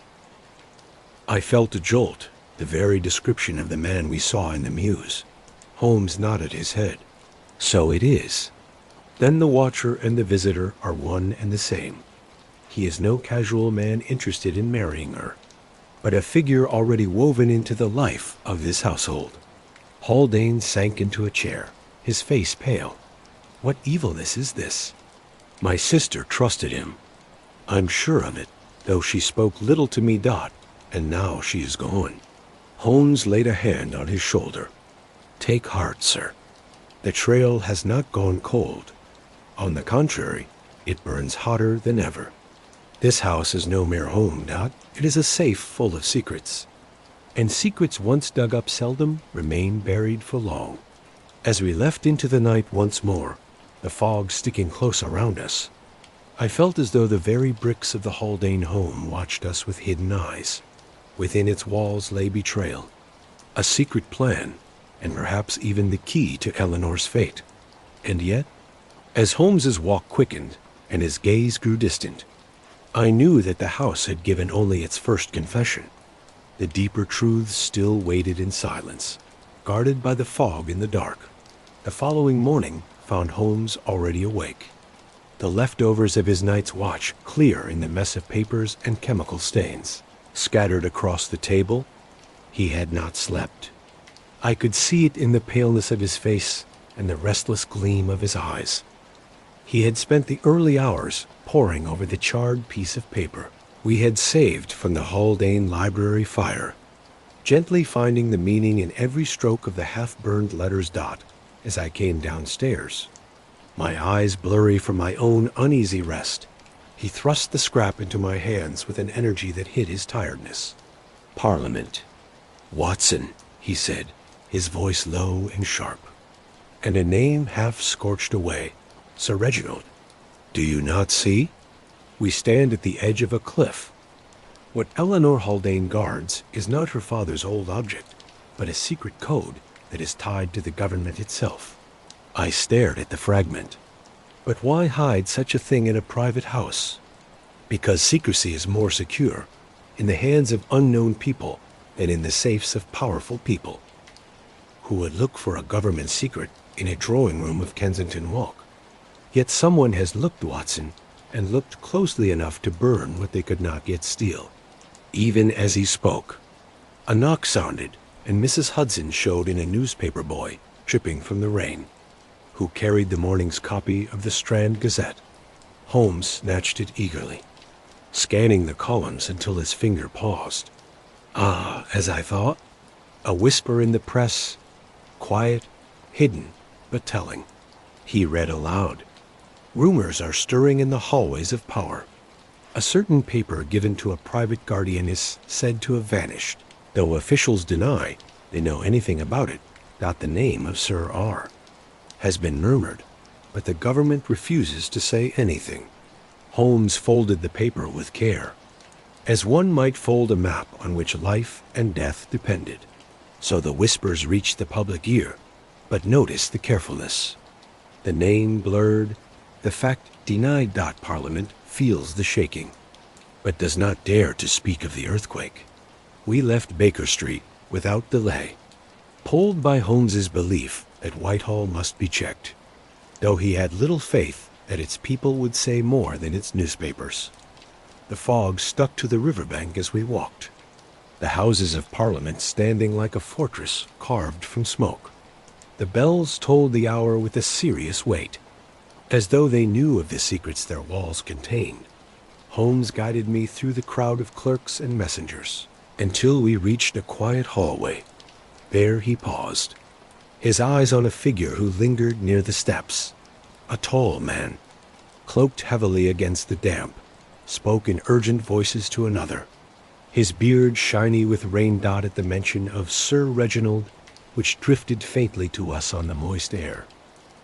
I felt a jolt, the very description of the man we saw in the mews. Holmes nodded his head. "So it is. Then the watcher and the visitor are one and the same. He is no casual man interested in marrying her, but a figure already woven into the life of this household." Haldane sank into a chair, his face pale. "What evilness is this? My sister trusted him. I'm sure of it, though she spoke little to me. And now she is gone." Holmes laid a hand on his shoulder. "Take heart, sir. The trail has not gone cold. On the contrary, it burns hotter than ever. This house is no mere home. It is a safe full of secrets, and secrets once dug up seldom remain buried for long." As we left into the night once more, the fog sticking close around us, I felt as though the very bricks of the Haldane home watched us with hidden eyes. Within its walls lay betrayal, a secret plan, and perhaps even the key to Eleanor's fate. And yet, as Holmes's walk quickened and his gaze grew distant, I knew that the house had given only its first confession. The deeper truths still waited in silence. guarded by the fog in the dark. The following morning found Holmes already awake, the leftovers of his night's watch clear in the mess of papers and chemical stains scattered across the table. He had not slept. I could see it in the paleness of his face and the restless gleam of his eyes. He had spent the early hours poring over the charred piece of paper we had saved from the Haldane library fire, gently finding the meaning in every stroke of the half-burned letter's dot as I came downstairs. My eyes blurry from my own uneasy rest, he thrust the scrap into my hands with an energy that hid his tiredness. Parliament. Watson, he said, his voice low and sharp, and a name half scorched away. Sir Reginald. Do you not see? We stand at the edge of a cliff. What Eleanor Haldane guards is not her father's old object, but a secret code that is tied to the government itself. I stared at the fragment. But why hide such a thing in a private house? Because secrecy is more secure in the hands of unknown people than in the safes of powerful people. Who would look for a government secret in a drawing room of Kensington Walk? Yet someone has looked, Watson, and looked closely enough to burn what they could not yet steal. Even as he spoke, a knock sounded, and Mrs. Hudson showed in a newspaper boy dripping from the rain, who carried the morning's copy of the Strand Gazette. Holmes snatched it eagerly, scanning the columns until his finger paused. Ah, as I thought, a whisper in the press, quiet, hidden, but telling. He read aloud. Rumors are stirring in the hallways of power. A certain paper given to a private guardian is said to have vanished, though officials deny they know anything about it. The name of Sir R. has been murmured, but the government refuses to say anything. Holmes folded the paper with care, as one might fold a map on which life and death depended. So the whispers reached the public ear, but notice the carefulness. The name blurred, the fact denied. Parliament feels the shaking, but does not dare to speak of the earthquake. We left Baker Street without delay, pulled by Holmes's belief that Whitehall must be checked, though he had little faith that its people would say more than its newspapers. The fog stuck to the riverbank as we walked, the Houses of Parliament standing like a fortress carved from smoke. The bells tolled the hour with a serious weight, as though they knew of the secrets their walls contained. Holmes guided me through the crowd of clerks and messengers until we reached a quiet hallway. There he paused, his eyes on a figure who lingered near the steps. A tall man, cloaked heavily against the damp, spoke in urgent voices to another, his beard shiny with rain at the mention of Sir Reginald, which drifted faintly to us on the moist air.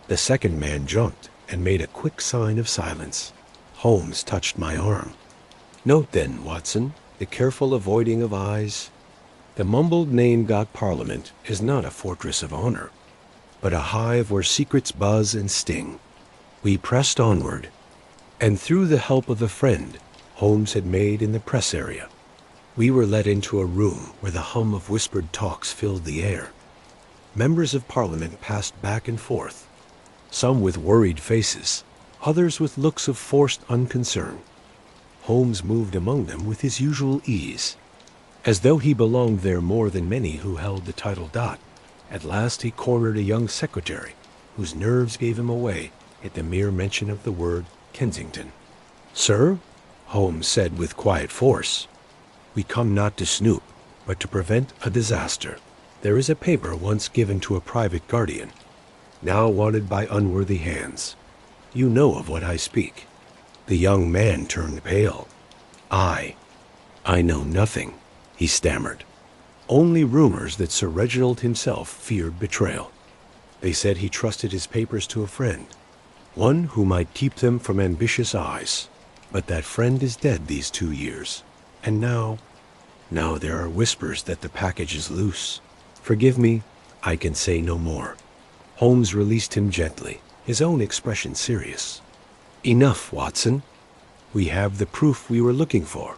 The second man jumped and made a quick sign of silence. Holmes touched my arm. Note then, Watson, the careful avoiding of eyes. The mumbled name Parliament is not a fortress of honor, but a hive where secrets buzz and sting. We pressed onward, and through the help of a friend Holmes had made in the press area, we were led into a room where the hum of whispered talks filled the air. Members of Parliament passed back and forth, some with worried faces, others with looks of forced unconcern. Holmes moved among them with his usual ease, as though he belonged there more than many who held the title Dot. At last he cornered a young secretary, whose nerves gave him away at the mere mention of the word Kensington. Sir, Holmes said with quiet force, we come not to snoop, but to prevent a disaster. There is a paper once given to a private guardian, now wanted by unworthy hands. You know of what I speak. The young man turned pale. I know nothing, he stammered. Only rumors that Sir Reginald himself feared betrayal. They said he trusted his papers to a friend, one who might keep them from ambitious eyes. But that friend is dead these 2 years, and now there are whispers that the package is loose. Forgive me, I can say no more. Holmes released him gently, his own expression serious. Enough, Watson. We have the proof we were looking for.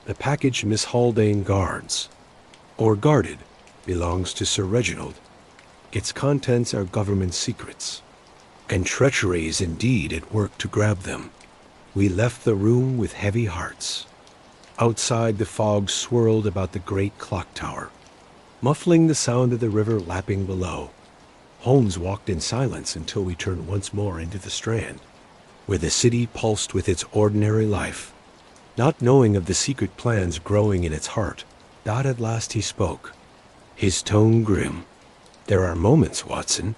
The package Miss Haldane guards, or guarded, belongs to Sir Reginald Its contents are government secrets, and treachery is indeed at work to grab them. We left the room with heavy hearts. Outside, the fog swirled about the great clock tower, muffling the sound of the river lapping below. Holmes walked in silence until we turned once more into the Strand, where the city pulsed with its ordinary life. Not knowing of the secret plans growing in its heart, at last he spoke, his tone grim. "There are moments, Watson,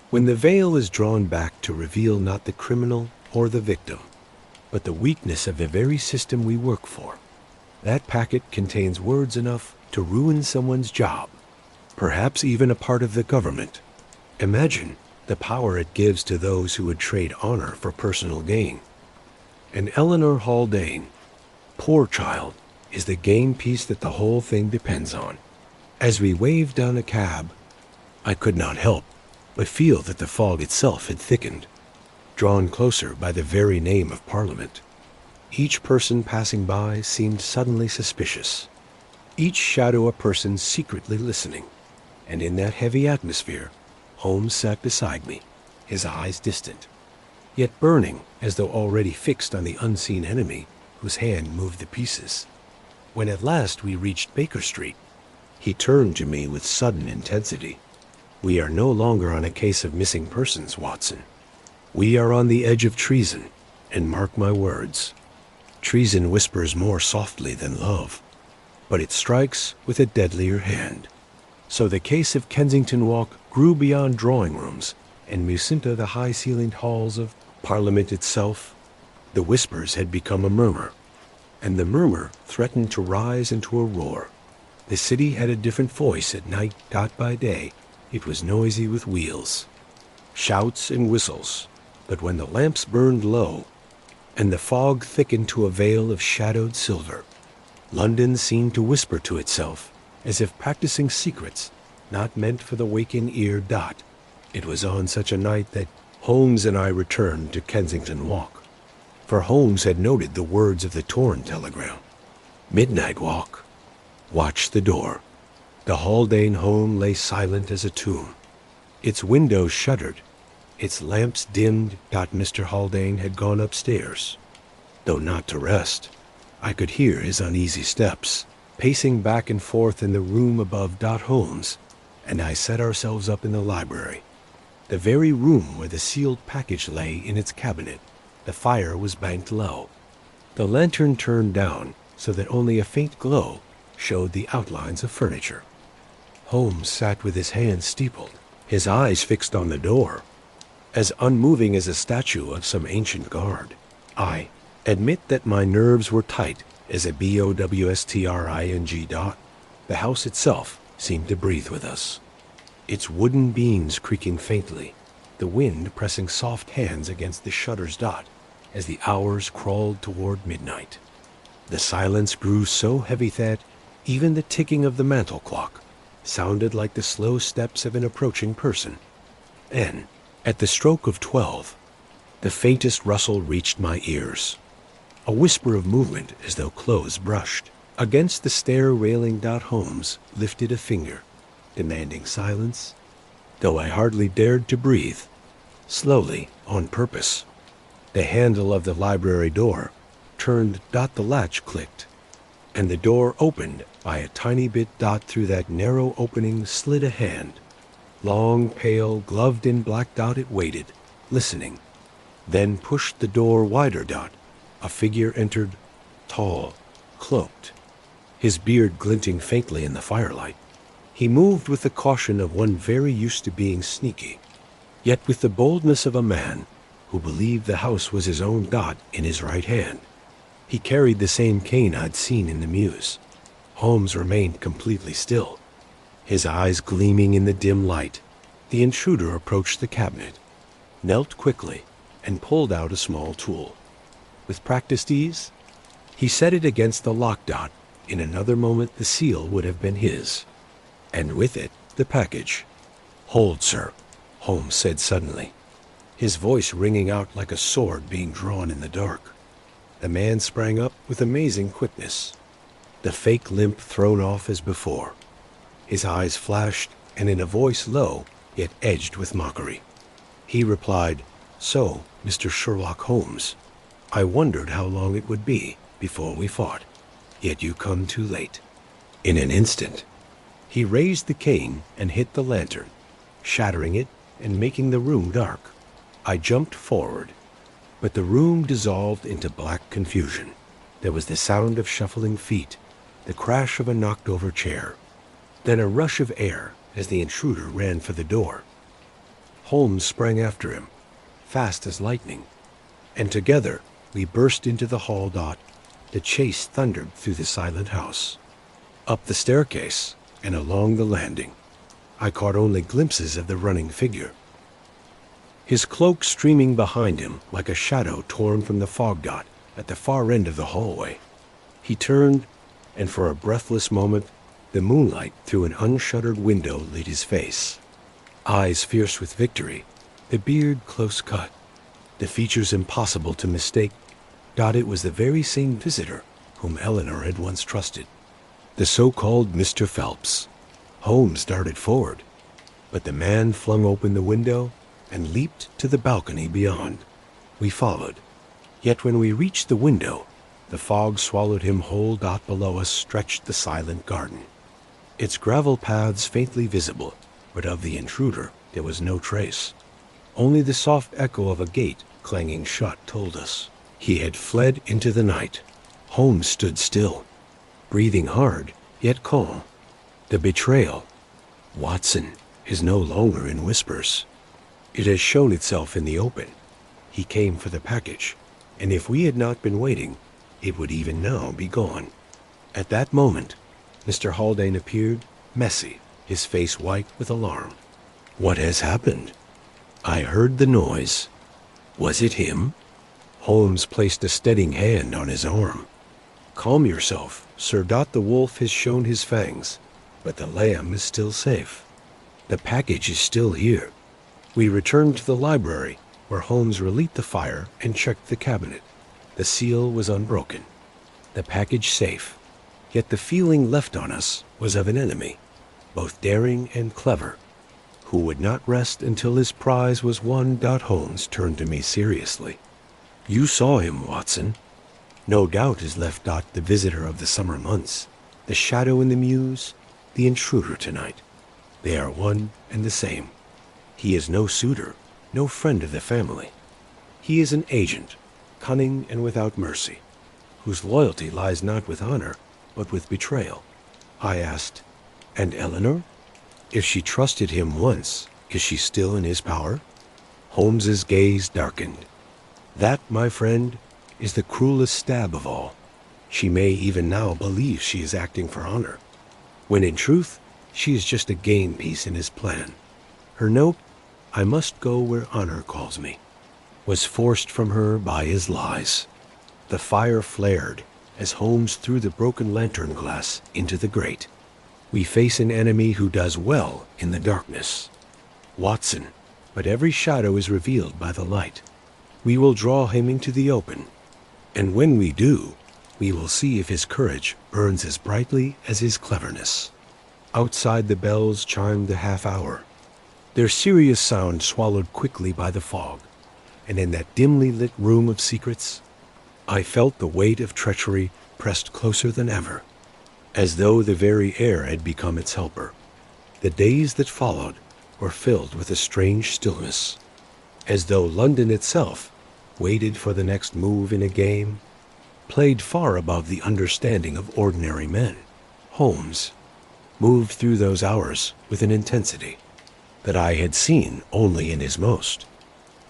when the veil is drawn back to reveal not the criminal or the victim, but the weakness of the very system we work for. That packet contains words enough to ruin someone's job, perhaps even a part of the government. Imagine the power it gives to those who would trade honor for personal gain. And Eleanor Haldane, poor child, is the game piece that the whole thing depends on." As we waved down a cab, I could not help but feel that the fog itself had thickened, drawn closer by the very name of Parliament. Each person passing by seemed suddenly suspicious, each shadow a person secretly listening, and in that heavy atmosphere, Holmes sat beside me, his eyes distant, yet burning as though already fixed on the unseen enemy whose hand moved the pieces. When at last we reached Baker Street, he turned to me with sudden intensity. "We are no longer on a case of missing persons, Watson. We are on the edge of treason, and mark my words, treason whispers more softly than love, but it strikes with a deadlier hand." So the case of Kensington Walk grew beyond drawing rooms and Musinta the high-ceilinged halls of Parliament itself. The whispers had become a murmur, and the murmur threatened to rise into a roar. The city had a different voice at night. By day, it was noisy with wheels, shouts, and whistles. But when the lamps burned low, and the fog thickened to a veil of shadowed silver, London seemed to whisper to itself, as if practicing secrets not meant for the waking ear. It was on such a night that Holmes and I returned to Kensington Walk, for Holmes had noted the words of the torn telegram. "Midnight walk. Watch the door." The Haldane home lay silent as a tomb. Its windows shuttered, its lamps dimmed. Mr. Haldane had gone upstairs, though not to rest. I could hear his uneasy steps, pacing back and forth in the room above. Holmes and I set ourselves up in the library, the very room where the sealed package lay in its cabinet. The fire was banked low, the lantern turned down so that only a faint glow showed the outlines of furniture. Holmes sat with his hands steepled, his eyes fixed on the door, as unmoving as a statue of some ancient guard. I admit that my nerves were tight as a bowstring. The house itself seemed to breathe with us, its wooden beams creaking faintly, the wind pressing soft hands against the shutters. As the hours crawled toward midnight, the silence grew so heavy that even the ticking of the mantel clock sounded like the slow steps of an approaching person. And at the stroke of 12, the faintest rustle reached my ears, a whisper of movement as though clothes brushed against the stair railing. Holmes lifted a finger, demanding silence, though I hardly dared to breathe. Slowly, on purpose, the handle of the library door turned. The latch clicked, and the door opened by a tiny bit. Through that narrow opening slid a hand, long, pale, gloved in black. It waited, listening, then pushed the door wider. A figure entered, tall, cloaked, his beard glinting faintly in the firelight. He moved with the caution of one very used to being sneaky, yet with the boldness of a man who believed the house was his own. In his right hand, he carried the same cane I'd seen in the mews. Holmes remained completely still, his eyes gleaming in the dim light. The intruder approached the cabinet, knelt quickly, and pulled out a small tool. With practiced ease, he set it against the lock. In another moment the seal would have been his, and with it the package. "Hold, sir," Holmes said suddenly, his voice ringing out like a sword being drawn in the dark. The man sprang up with amazing quickness, the fake limp thrown off as before. His eyes flashed, and in a voice low yet edged with mockery. He replied, "So, Mr. Sherlock Holmes, I wondered how long it would be before we fought, yet you come too late." In an instant, he raised the cane and hit the lantern, shattering it and making the room dark. I jumped forward, but the room dissolved into black confusion. There was the sound of shuffling feet, the crash of a knocked-over chair, then a rush of air as the intruder ran for the door. Holmes sprang after him, fast as lightning, and together we burst into the hall. The chase thundered through the silent house, up the staircase, and along the landing. I caught only glimpses of the running figure, his cloak streaming behind him like a shadow torn from the fog at the far end of the hallway. He turned, and for a breathless moment, the moonlight through an unshuttered window lit his face. Eyes fierce with victory, the beard close cut, the features impossible to mistake. It was the very same visitor whom Eleanor had once trusted, the so-called Mr. Phelps. Holmes darted forward, but the man flung open the window and leaped to the balcony beyond. We followed, yet when we reached the window, the fog swallowed him whole. Below us stretched the silent garden, its gravel paths faintly visible, but of the intruder there was no trace. Only the soft echo of a gate clanging shut told us he had fled into the night. Holmes stood still, breathing hard, yet calm. The betrayal, Watson, is no longer in whispers. It has shown itself in the open. He came for the package, and if we had not been waiting, it would even now be gone. At that moment, Mr. Haldane appeared, messy, his face white with alarm. "What has happened?" "I heard the noise." "Was it him?" Holmes placed a steadying hand on his arm. "Calm yourself, Sir. The wolf has shown his fangs, but the lamb is still safe. The package is still here." We returned to the library, where Holmes relit the fire and checked the cabinet. The seal was unbroken, the package safe, yet the feeling left on us was of an enemy, both daring and clever, who would not rest until his prize was won. Holmes turned to me seriously. "You saw him, Watson. No doubt is left. The visitor of the summer months, the shadow in the mews, the intruder tonight. They are one and the same. He is no suitor, no friend of the family. He is an agent, cunning and without mercy, whose loyalty lies not with honor, but with betrayal." I asked, "And Eleanor? If she trusted him once, is she still in his power?" Holmes's gaze darkened. "That, my friend, is the cruelest stab of all. She may even now believe she is acting for honor, when in truth she is just a game piece in his plan. Her note, 'I must go where honor calls me,' was forced from her by his lies." The fire flared as Holmes threw the broken lantern glass into the grate. "We face an enemy who does well in the darkness, Watson, but every shadow is revealed by the light. We will draw him into the open, and when we do, we will see if his courage burns as brightly as his cleverness." Outside, the bells chimed the half-hour, their serious sound swallowed quickly by the fog, and in that dimly lit room of secrets, I felt the weight of treachery pressed closer than ever, as though the very air had become its helper. The days that followed were filled with a strange stillness, as though London itself waited for the next move in a game played far above the understanding of ordinary men. Holmes moved through those hours with an intensity that I had seen only in his most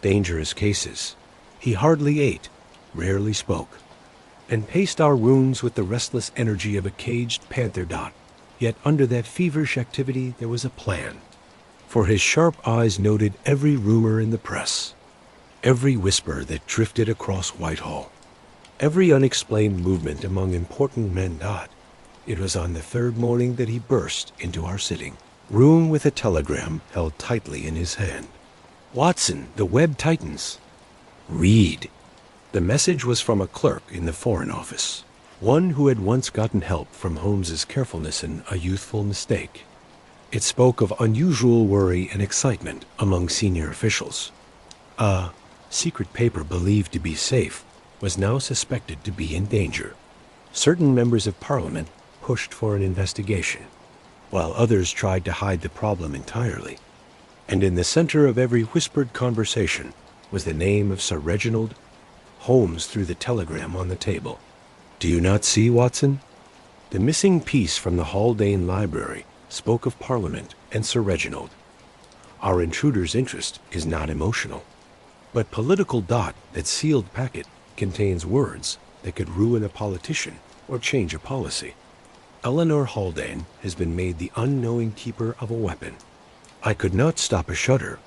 dangerous cases. He hardly ate, rarely spoke, and paced our rooms with the restless energy of a caged panther. Yet under that feverish activity there was a plan, for his sharp eyes noted every rumor in the press, every whisper that drifted across Whitehall, every unexplained movement among important men. It was on the third morning that he burst into our sitting room with a telegram held tightly in his hand. "Watson, the web tightens. Read." The message was from a clerk in the Foreign Office, one who had once gotten help from Holmes's carefulness in a youthful mistake. It spoke of unusual worry and excitement among senior officials. A secret paper believed to be safe was now suspected to be in danger. Certain members of Parliament pushed for an investigation, while others tried to hide the problem entirely. And in the center of every whispered conversation was the name of Sir Reginald. Holmes threw the telegram on the table. "Do you not see, Watson? The missing piece from the Haldane Library spoke of Parliament and Sir Reginald. Our intruder's interest is not emotional, but political dot that sealed packet contains words that could ruin a politician or change a policy. Eleanor Haldane has been made the unknowing keeper of a weapon. I could not stop a shudder.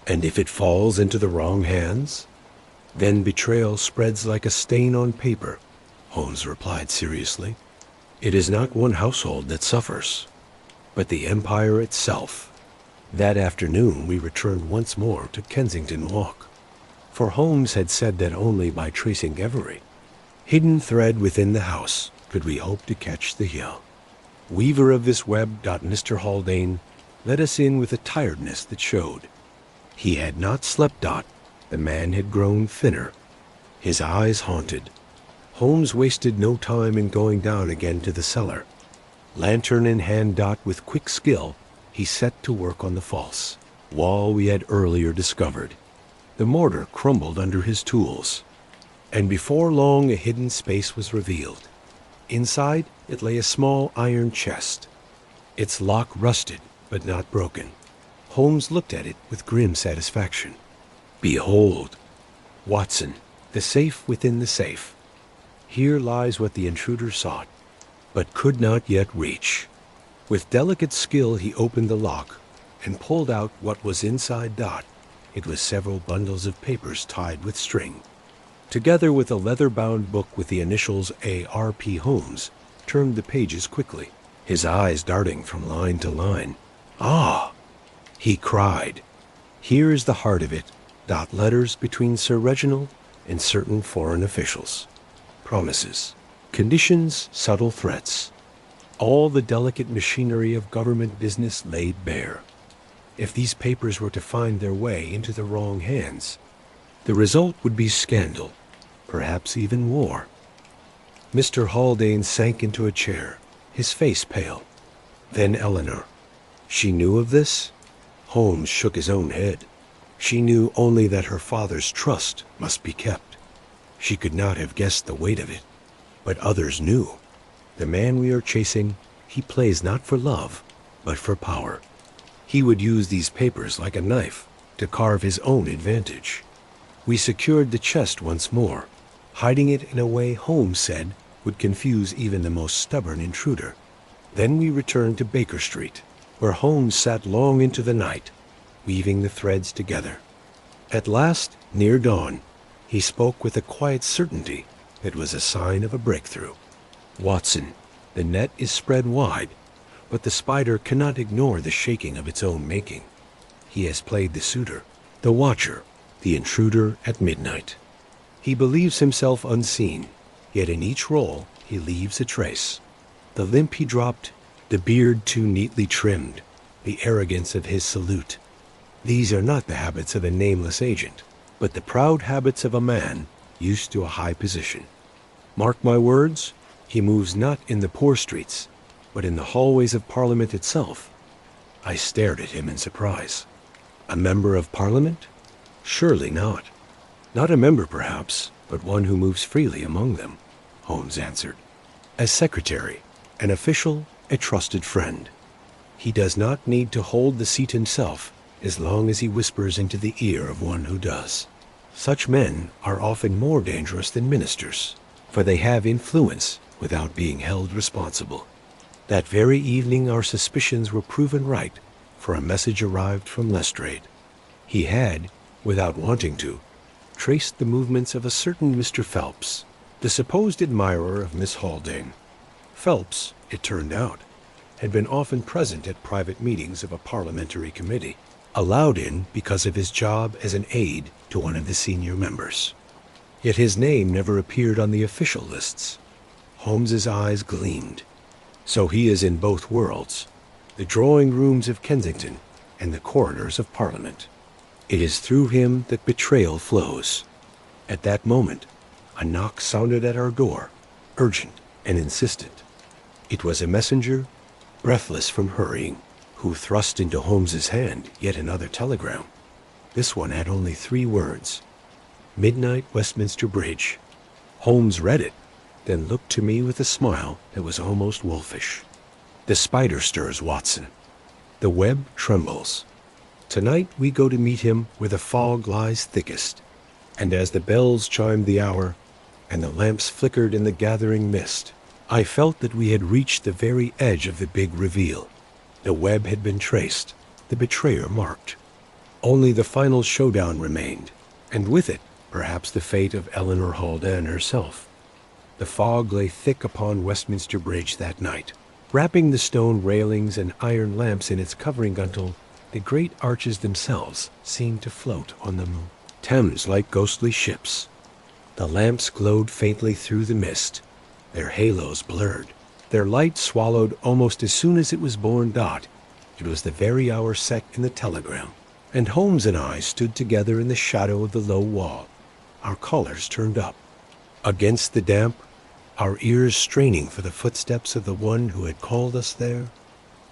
And if it falls into the wrong hands? Then betrayal spreads like a stain on paper," Holmes replied seriously. "It is not one household that suffers, but the empire itself." That afternoon we returned once more to Kensington Walk, for Holmes had said that only by tracing every hidden thread within the house could we hope to catch the weaver of this web. Mr. Haldane let us in with a tiredness that showed. He had not slept. The man had grown thinner, his eyes haunted. Holmes wasted no time in going down again to the cellar. Lantern in hand. With quick skill, he set to work on the false wall we had earlier discovered. The mortar crumbled under his tools, and before long a hidden space was revealed. Inside it lay a small iron chest, its lock rusted but not broken. Holmes looked at it with grim satisfaction. "Behold, Watson, the safe within the safe. Here lies what the intruder sought, but could not yet reach." With delicate skill he opened the lock and pulled out what was inside. It was several bundles of papers tied with string. Together with a leather-bound book with the initials A.R.P. Holmes turned the pages quickly, his eyes darting from line to line. "Ah!" he cried. "Here is the heart of it. Letters between Sir Reginald and certain foreign officials. Promises, conditions, subtle threats. All the delicate machinery of government business laid bare. If these papers were to find their way into the wrong hands, the result would be scandal, perhaps even war." Mr. Haldane sank into a chair, his face pale. Then Eleanor. She knew of this? Holmes shook his own head. She knew only that her father's trust must be kept. She could not have guessed the weight of it. But others knew. The man we are chasing, he plays not for love, but for power. He would use these papers like a knife to carve his own advantage. We secured the chest once more, hiding it in a way Holmes said would confuse even the most stubborn intruder. Then we returned to Baker Street, where Holmes sat long into the night, weaving the threads together. At last, near dawn, he spoke with a quiet certainty that was a sign of a breakthrough. "Watson, the net is spread wide, but the spider cannot ignore the shaking of its own making. He has played the suitor, the watcher, the intruder at midnight. He believes himself unseen, yet in each roll he leaves a trace. The limp he dropped, the beard too neatly trimmed, the arrogance of his salute. These are not the habits of a nameless agent, but the proud habits of a man used to a high position. Mark my words, he moves not in the poor streets, but in the hallways of Parliament itself." I stared at him in surprise. "A member of Parliament? Surely not. Not a member, perhaps, but one who moves freely among them," Holmes answered. "As secretary, an official, a trusted friend. He does not need to hold the seat himself as long as he whispers into the ear of one who does. Such men are often more dangerous than ministers, for they have influence without being held responsible. That very evening our suspicions were proven right, for a message arrived from Lestrade. He had, without wanting to, traced the movements of a certain Mr. Phelps, the supposed admirer of Miss Haldane. Phelps, it turned out, had been often present at private meetings of a parliamentary committee, allowed in because of his job as an aide to one of the senior members. Yet his name never appeared on the official lists. Holmes's eyes gleamed. "So he is in both worlds. the drawing rooms of Kensington, and the corridors of Parliament. It is through him that betrayal flows. At that moment, a knock sounded at our door, urgent and insistent. It was a messenger, breathless from hurrying, who thrust into Holmes's hand yet another telegram. This one had only 3 words: "Midnight, Westminster Bridge." Holmes read it, then looked to me with a smile that was almost wolfish. "The spider stirs, Watson. The web trembles. Tonight we go to meet him where the fog lies thickest." And as the bells chimed the hour, and the lamps flickered in the gathering mist, I felt that we had reached the very edge of the big reveal. The web had been traced, the betrayer marked. Only the final showdown remained, and with it, perhaps the fate of Eleanor Haldane herself. The fog lay thick upon Westminster Bridge that night, wrapping the stone railings and iron lamps in its covering until the great arches themselves seemed to float on the Thames like ghostly ships. The lamps glowed faintly through the mist, their halos blurred, their light swallowed almost as soon as it was born. It was the very hour set in the telegram, and Holmes and I stood together in the shadow of the low wall, our collars turned up, against the damp, our ears straining for the footsteps of the one who had called us there.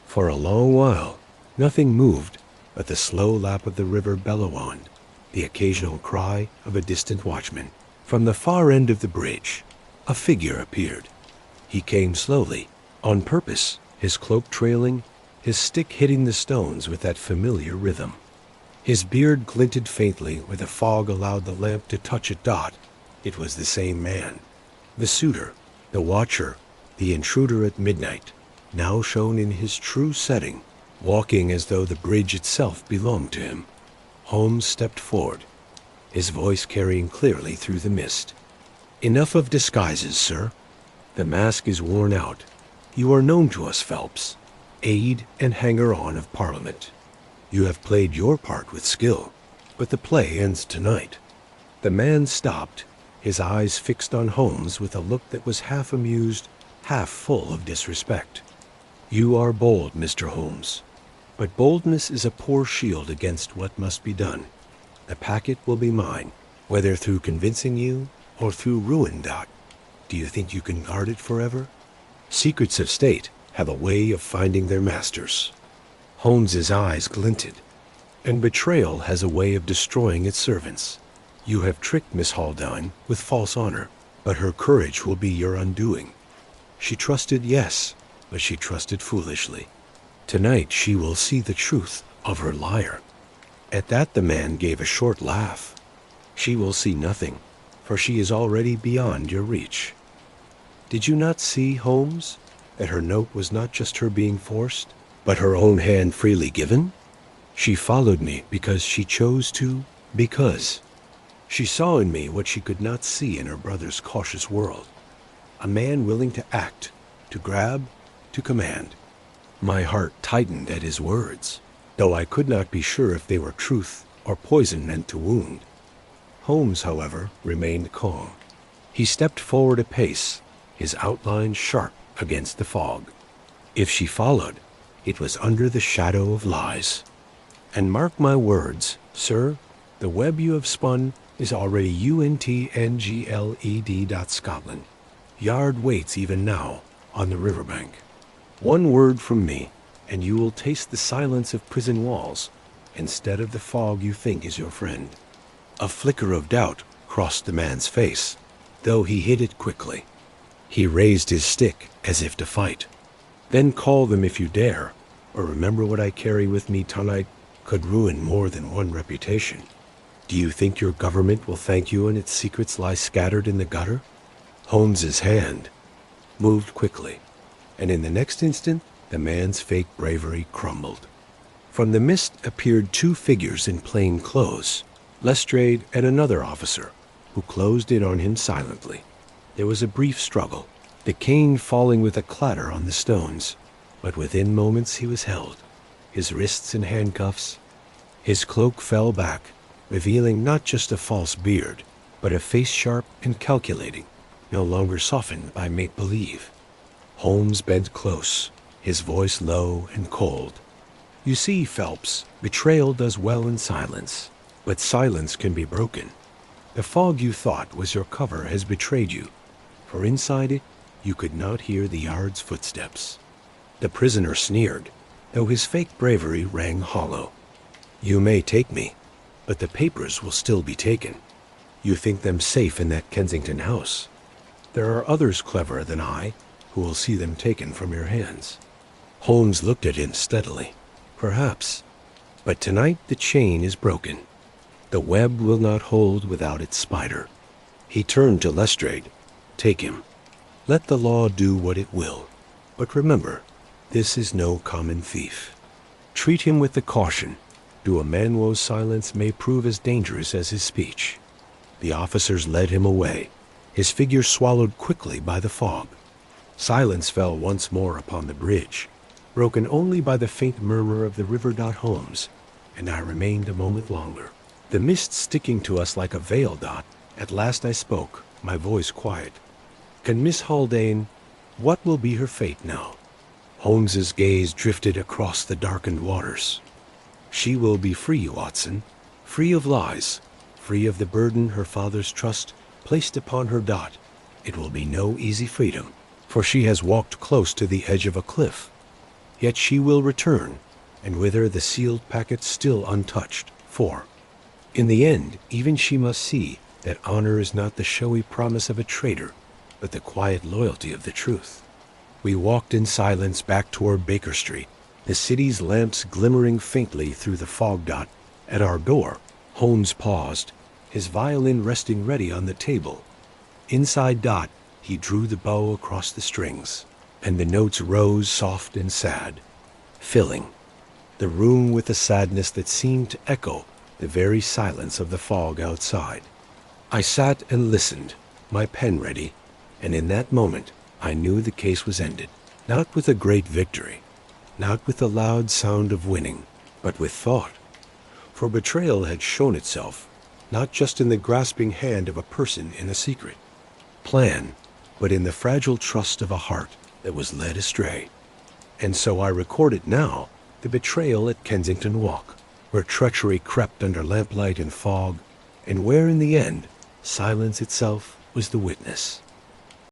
For a long while, nothing moved but the slow lap of the river Bellawand, the occasional cry of a distant watchman. From the far end of the bridge, a figure appeared. He came slowly, on purpose, his cloak trailing, his stick hitting the stones with that familiar rhythm. His beard glinted faintly where the fog allowed the lamp to touch it. It was the same man. The suitor, the watcher, the intruder at midnight, now shone in his true setting, walking as though the bridge itself belonged to him. Holmes stepped forward, his voice carrying clearly through the mist. "Enough of disguises, sir. The mask is worn out. You are known to us, Phelps, aide and hanger-on of Parliament. You have played your part with skill, but the play ends tonight." The man stopped, his eyes fixed on Holmes with a look that was half amused, half full of disrespect. "You are bold, Mr. Holmes, but boldness is a poor shield against what must be done. The packet will be mine, whether through convincing you or through ruin. Do you think you can guard it forever? Secrets of state have a way of finding their masters." Holmes's eyes glinted. "And betrayal has a way of destroying its servants. You have tricked Miss Haldane with false honor, but her courage will be your undoing. She trusted, yes, but she trusted foolishly. Tonight she will see the truth of her liar." At that the man gave a short laugh. "She will see nothing, for she is already beyond your reach. Did you not see, Holmes, that her note was not just her being forced, but her own hand freely given? She followed me because she chose to, because she saw in me what she could not see in her brother's cautious world. A man willing to act, to grab, to command. My heart tightened at his words, though I could not be sure if they were truth or poison meant to wound. Holmes, however, remained calm. He stepped forward a pace, his outline sharp against the fog. If she followed, it was under the shadow of lies. And mark my words, sir, the web you have spun is already UNTNGLED.Scotland. Yard waits even now on the riverbank. One word from me, and you will taste the silence of prison walls instead of the fog you think is your friend." A flicker of doubt crossed the man's face, though he hid it quickly. He raised his stick as if to fight. "Then call them if you dare, or remember what I carry with me tonight could ruin more than one reputation. Do you think your government will thank you and its secrets lie scattered in the gutter?" Holmes's hand moved quickly, and in the next instant the man's fake bravery crumbled. From the mist appeared 2 figures in plain clothes, Lestrade and another officer, who closed in on him silently. There was a brief struggle, the cane falling with a clatter on the stones, but within moments he was held, his wrists in handcuffs. His cloak fell back, revealing not just a false beard, but a face sharp and calculating, no longer softened by make-believe. Holmes bent close, his voice low and cold. You see, Phelps, betrayal does well in silence, but silence can be broken. The fog you thought was your cover has betrayed you, for inside it you could not hear the yard's footsteps. The prisoner sneered, though his fake bravery rang hollow. You may take me, but the papers will still be taken. You think them safe in that Kensington house. There are others cleverer than I who will see them taken from your hands. Holmes looked at him steadily. Perhaps, but tonight the chain is broken. The web will not hold without its spider. He turned to Lestrade. Take him. Let the law do what it will. But remember, this is no common thief. Treat him with the caution due a man whose silence may prove as dangerous as his speech. The officers led him away, his figure swallowed quickly by the fog. Silence fell once more upon the bridge, broken only by the faint murmur of the river. Holmes, and I remained a moment longer, the mist sticking to us like a veil. At last I spoke, my voice quiet. Can Miss Haldane, what will be her fate now? Holmes's gaze drifted across the darkened waters. She will be free, Watson, free of lies, free of the burden her father's trust placed upon her. It will be no easy freedom, for she has walked close to the edge of a cliff. Yet she will return, and with her the sealed packet still untouched, for, in the end, even she must see that honor is not the showy promise of a traitor, but the quiet loyalty of the truth. We walked in silence back toward Baker Street, the city's lamps glimmering faintly through the fog. At our door, Holmes paused, his violin resting ready on the table. Inside. He drew the bow across the strings, and the notes rose soft and sad, filling the room with a sadness that seemed to echo the very silence of the fog outside. I sat and listened, my pen ready, and in that moment I knew the case was ended, not with a great victory, not with the loud sound of winning, but with thought. For betrayal had shown itself, not just in the grasping hand of a person in a secret plan, but in the fragile trust of a heart that was led astray. And so I record it now, the betrayal at Kensington Walk, where treachery crept under lamplight and fog, and where in the end silence itself was the witness.